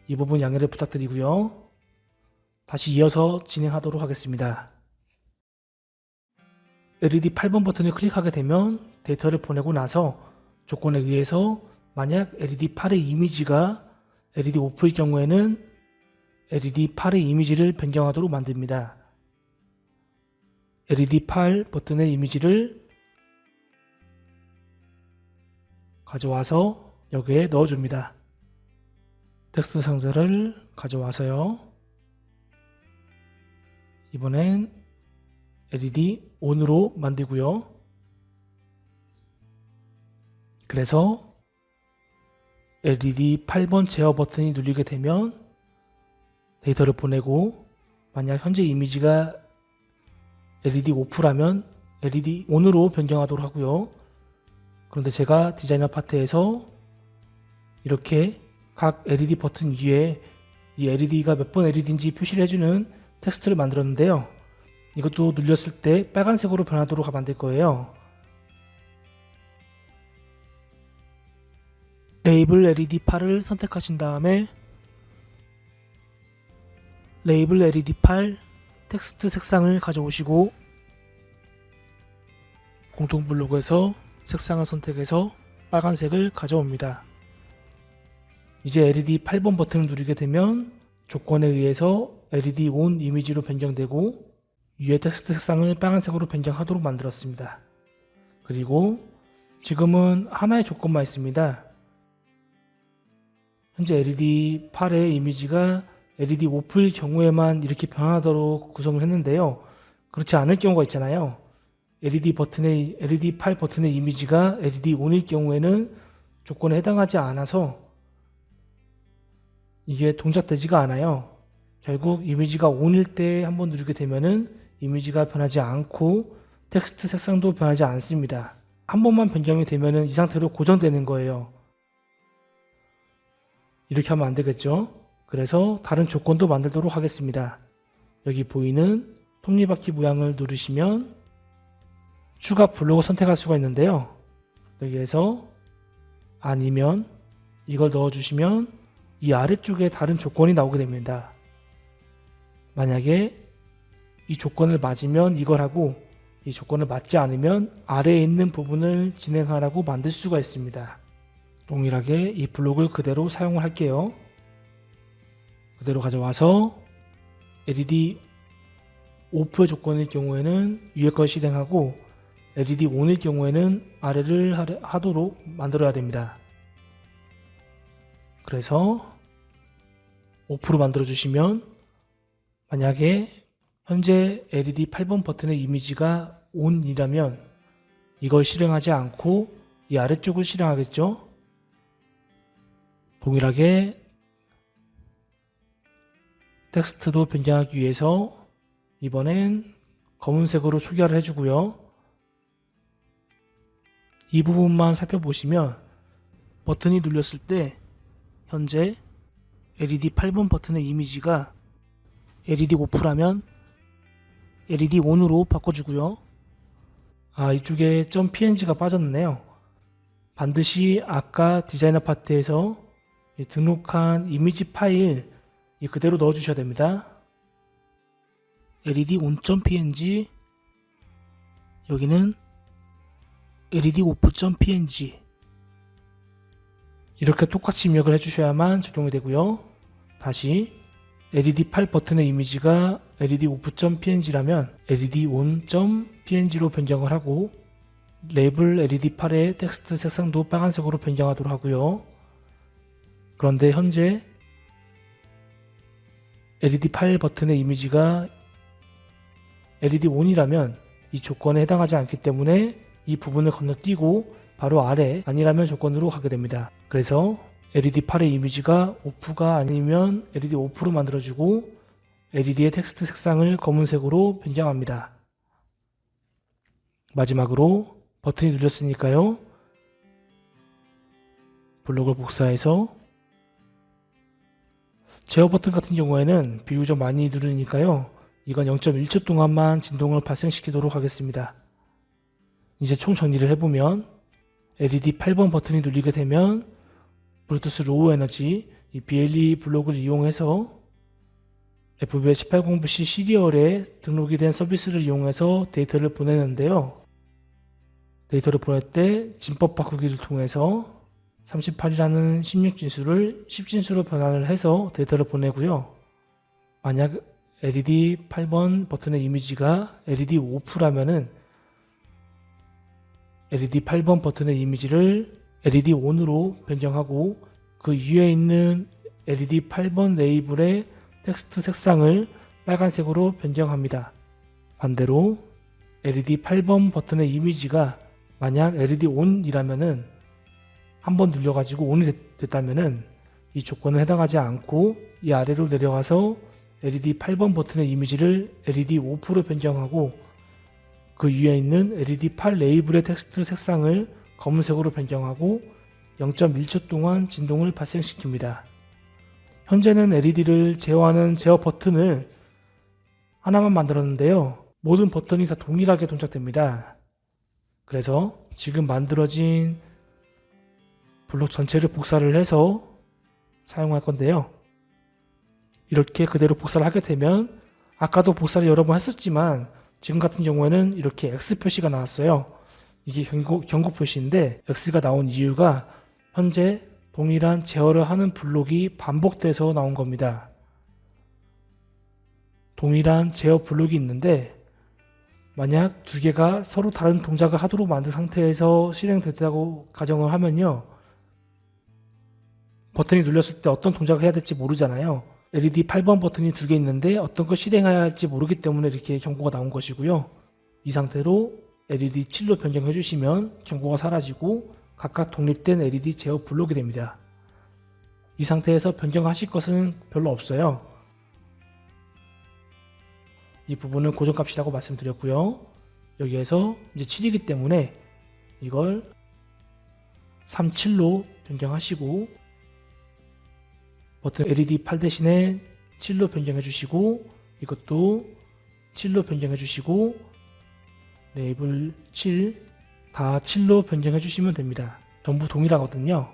이 부분 양해를 부탁드리고요. 다시 이어서 진행하도록 하겠습니다. LED 8번 버튼을 클릭하게 되면 데이터를 보내고 나서 조건에 의해서 만약 LED 8의 이미지가 LED 오프일 경우에는 LED 8의 이미지를 변경하도록 만듭니다. LED 8 버튼의 이미지를 가져와서 여기에 넣어줍니다. 텍스트 상자를 가져와서요. 이번엔 LED ON으로 만들고요. 그래서 LED 8번 제어 버튼이 누르게 되면 데이터를 보내고 만약 현재 이미지가 LED 오프라면 LED ON으로 변경하도록 하고요. 그런데 제가 디자이너 파트에서 이렇게 각 LED 버튼 위에 이 LED가 몇 번 LED인지 표시를 해주는 텍스트를 만들었는데요. 이것도 눌렸을 때 빨간색으로 변하도록 만들 거예요. 레이블 LED 8을 선택하신 다음에 레이블 LED 8 텍스트 색상을 가져오시고 공통 블록에서 색상을 선택해서 빨간색을 가져옵니다. 이제 LED 8번 버튼을 누르게 되면 조건에 의해서 LED ON 이미지로 변경되고 위에 텍스트 색상을 빨간색으로 변경하도록 만들었습니다. 그리고 지금은 하나의 조건만 있습니다. 현재 LED 8의 이미지가 LED 오프일 경우에만 이렇게 변하도록 구성을 했는데요. 그렇지 않을 경우가 있잖아요. LED 8 버튼의 이미지가 LED ON일 경우에는 조건에 해당하지 않아서 이게 동작되지가 않아요. 결국 이미지가 ON일 때 한번 누르게 되면은 이미지가 변하지 않고 텍스트 색상도 변하지 않습니다. 한 번만 변경이 되면은 이 상태로 고정되는 거예요. 이렇게 하면 안 되겠죠? 그래서 다른 조건도 만들도록 하겠습니다. 여기 보이는 톱니바퀴 모양을 누르시면 추가 블록을 선택할 수가 있는데요. 여기에서 아니면 이걸 넣어주시면 이 아래쪽에 다른 조건이 나오게 됩니다. 만약에 이 조건을 맞으면 이걸 하고 이 조건을 맞지 않으면 아래에 있는 부분을 진행하라고 만들 수가 있습니다. 동일하게 이 블록을 그대로 사용을 할게요. 그대로 가져와서 LED 오프의 조건일 경우에는 위에 걸 실행하고 LED ON일 경우에는 아래를 하도록 만들어야 됩니다. 그래서 오프로 만들어 주시면 만약에 현재 LED 8번 버튼의 이미지가 ON이라면 이걸 실행하지 않고 이 아래쪽을 실행하겠죠. 동일하게 텍스트도 변경하기 위해서 이번엔 검은색으로 초기화를 해주고요. 이 부분만 살펴보시면 버튼이 눌렸을 때 현재 LED 8번 버튼의 이미지가 LED 오프라면 LED ON으로 바꿔주고요. 이쪽에 .png가 빠졌네요. 반드시 아까 디자이너 파트에서 등록한 이미지 파일 그대로 넣어주셔야 됩니다. LED on.png 여기는 LED-off.png. 이렇게 똑같이 입력을 해주셔야만 적용이 되고요. 다시 LED8 버튼의 이미지가 LED-off.png라면 LED-on.png로 변경을 하고 레이블 LED8의 텍스트 색상도 빨간색으로 변경하도록 하고요. 그런데 현재 LED8 버튼의 이미지가 LED-on이라면 이 조건에 해당하지 않기 때문에 이 부분을 건너뛰고 바로 아래 아니라면 조건으로 가게 됩니다. 그래서 LED8의 이미지가 오프가 아니면 LED-off로 만들어주고 LED의 텍스트 색상을 검은색으로 변경합니다. 마지막으로 버튼이 눌렸으니까요. 블록을 복사해서 제어 버튼 같은 경우에는 비교적 많이 누르니까요. 이건 0.1초 동안만 진동을 발생시키도록 하겠습니다. 이제 총 정리를 해보면 LED 8번 버튼이 눌리게 되면 블루투스 로우 에너지 이 BLE 블록을 이용해서 FBH809C 시리얼에 등록이 된 서비스를 이용해서 데이터를 보내는데요. 데이터를 보낼 때 진법 바꾸기를 통해서 38이라는 16진수를 10진수로 변환을 해서 데이터를 보내고요. 만약 LED 8번 버튼의 이미지가 LED OFF라면은 LED 8번 버튼의 이미지를 LED ON으로 변경하고 그 위에 있는 LED 8번 레이블의 텍스트 색상을 빨간색으로 변경합니다. 반대로 LED 8번 버튼의 이미지가 만약 LED ON이라면은 한번 눌려가지고 ON이 됐다면은 이 조건에 해당하지 않고 이 아래로 내려가서 LED 8번 버튼의 이미지를 LED OFF로 변경하고 그 위에 있는 LED 8 레이블의 텍스트 색상을 검은색으로 변경하고 0.1초 동안 진동을 발생시킵니다. 현재는 LED를 제어하는 제어 버튼을 하나만 만들었는데요. 모든 버튼이 다 동일하게 동작됩니다. 그래서 지금 만들어진 블록 전체를 복사를 해서 사용할 건데요. 이렇게 그대로 복사를 하게 되면 아까도 복사를 여러 번 했었지만 지금 같은 경우에는 이렇게 X 표시가 나왔어요. 이게 경고 표시인데 X가 나온 이유가 현재 동일한 제어를 하는 블록이 반복돼서 나온 겁니다. 동일한 제어 블록이 있는데 만약 두 개가 서로 다른 동작을 하도록 만든 상태에서 실행됐다고 가정을 하면요. 버튼이 눌렸을 때 어떤 동작을 해야 될지 모르잖아요. LED 8번 버튼이 두 개 있는데 어떤 걸 실행해야 할지 모르기 때문에 이렇게 경고가 나온 것이고요. 이 상태로 LED 7로 변경해 주시면 경고가 사라지고 각각 독립된 LED 제어 블록이 됩니다. 이 상태에서 변경하실 것은 별로 없어요. 이 부분은 고정값이라고 말씀드렸고요. 여기에서 이제 7이기 때문에 이걸 37로 변경하시고 버튼 LED 8 대신에 7로 변경해 주시고 이것도 7로 변경해 주시고 레이블 7 다 7로 변경해 주시면 됩니다. 전부 동일하거든요.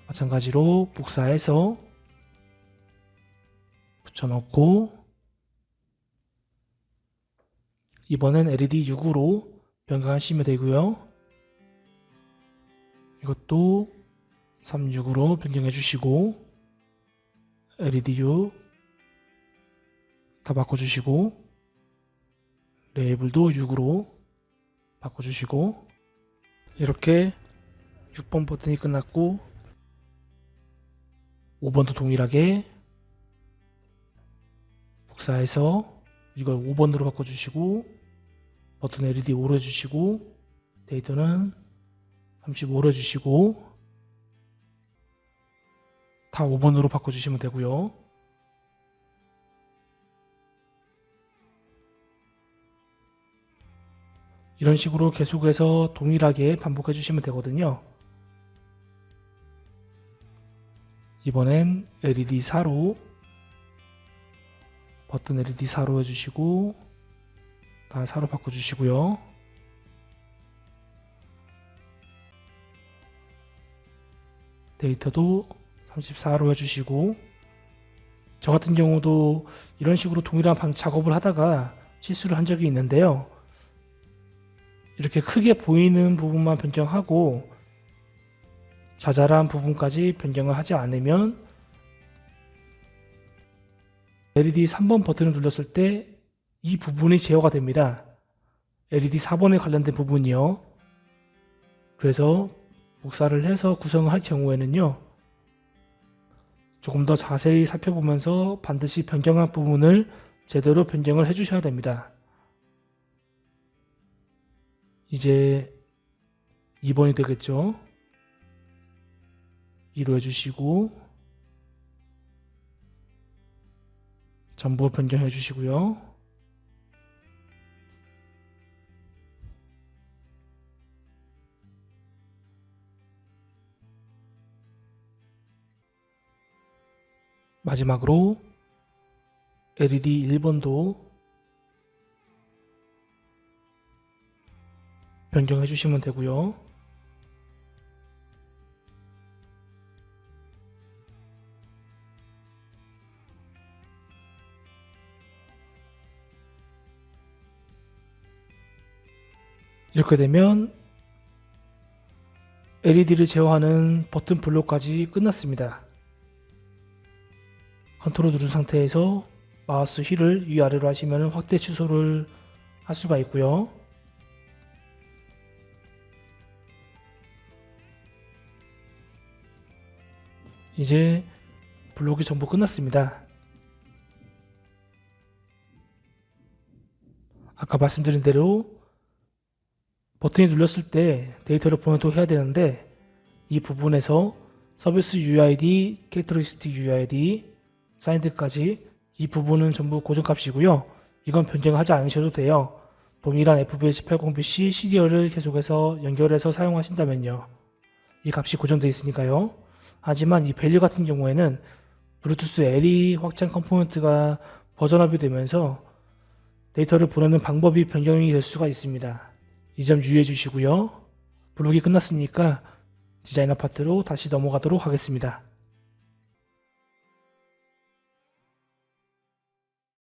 마찬가지로 복사해서 붙여넣고 이번엔 LED 6으로 변경하시면 되고요. 이것도 36으로 변경해 주시고 LED 6 다 바꿔주시고 레이블도 6으로 바꿔주시고 이렇게 6번 버튼이 끝났고 5번도 동일하게 복사해서 이걸 5번으로 바꿔주시고 버튼 LED 5로 해주시고 데이터는 35로 해주시고 다 5번으로 바꿔주시면 되고요. 이런 식으로 계속해서 동일하게 반복해 주시면 되거든요. 이번엔 LED 4로 버튼 LED 4로 해주시고 다 4로 바꿔주시고요. 데이터도 34로 해주시고 저 같은 경우도 이런 식으로 동일한 작업을 하다가 실수를 한 적이 있는데요. 이렇게 크게 보이는 부분만 변경하고 자잘한 부분까지 변경을 하지 않으면 LED 3번 버튼을 눌렀을 때 이 부분이 제어가 됩니다. LED 4번에 관련된 부분이요. 그래서 복사를 해서 구성을 할 경우에는요, 조금 더 자세히 살펴보면서 반드시 변경한 부분을 제대로 변경을 해주셔야 됩니다. 이제 2번이 되겠죠. 2로 해주시고 전부 변경해 주시고요. 마지막으로 LED 1번도 변경해 주시면 되고요. 이렇게 되면 LED를 제어하는 버튼 블록까지 끝났습니다. 컨트롤 누른 상태에서 마우스 휠을 위아래로 하시면 확대 취소를 할 수가 있고요. 이제 블록이 전부 끝났습니다. 아까 말씀드린 대로 버튼이 눌렸을 때 데이터를 보내도 해야 되는데 이 부분에서 서비스 UID, 캐릭터리스틱 UID, 사인드까지 이 부분은 전부 고정값이고요. 이건 변경하지 않으셔도 돼요. 동일한 FBH80BC 시리얼을 계속해서 연결해서 사용하신다면요. 이 값이 고정되어 있으니까요. 하지만 이 밸류 같은 경우에는 블루투스 LE 확장 컴포넌트가 버전업이 되면서 데이터를 보내는 방법이 변경이 될 수가 있습니다. 이 점 유의해 주시고요. 블록이 끝났으니까 디자이너 파트로 다시 넘어가도록 하겠습니다.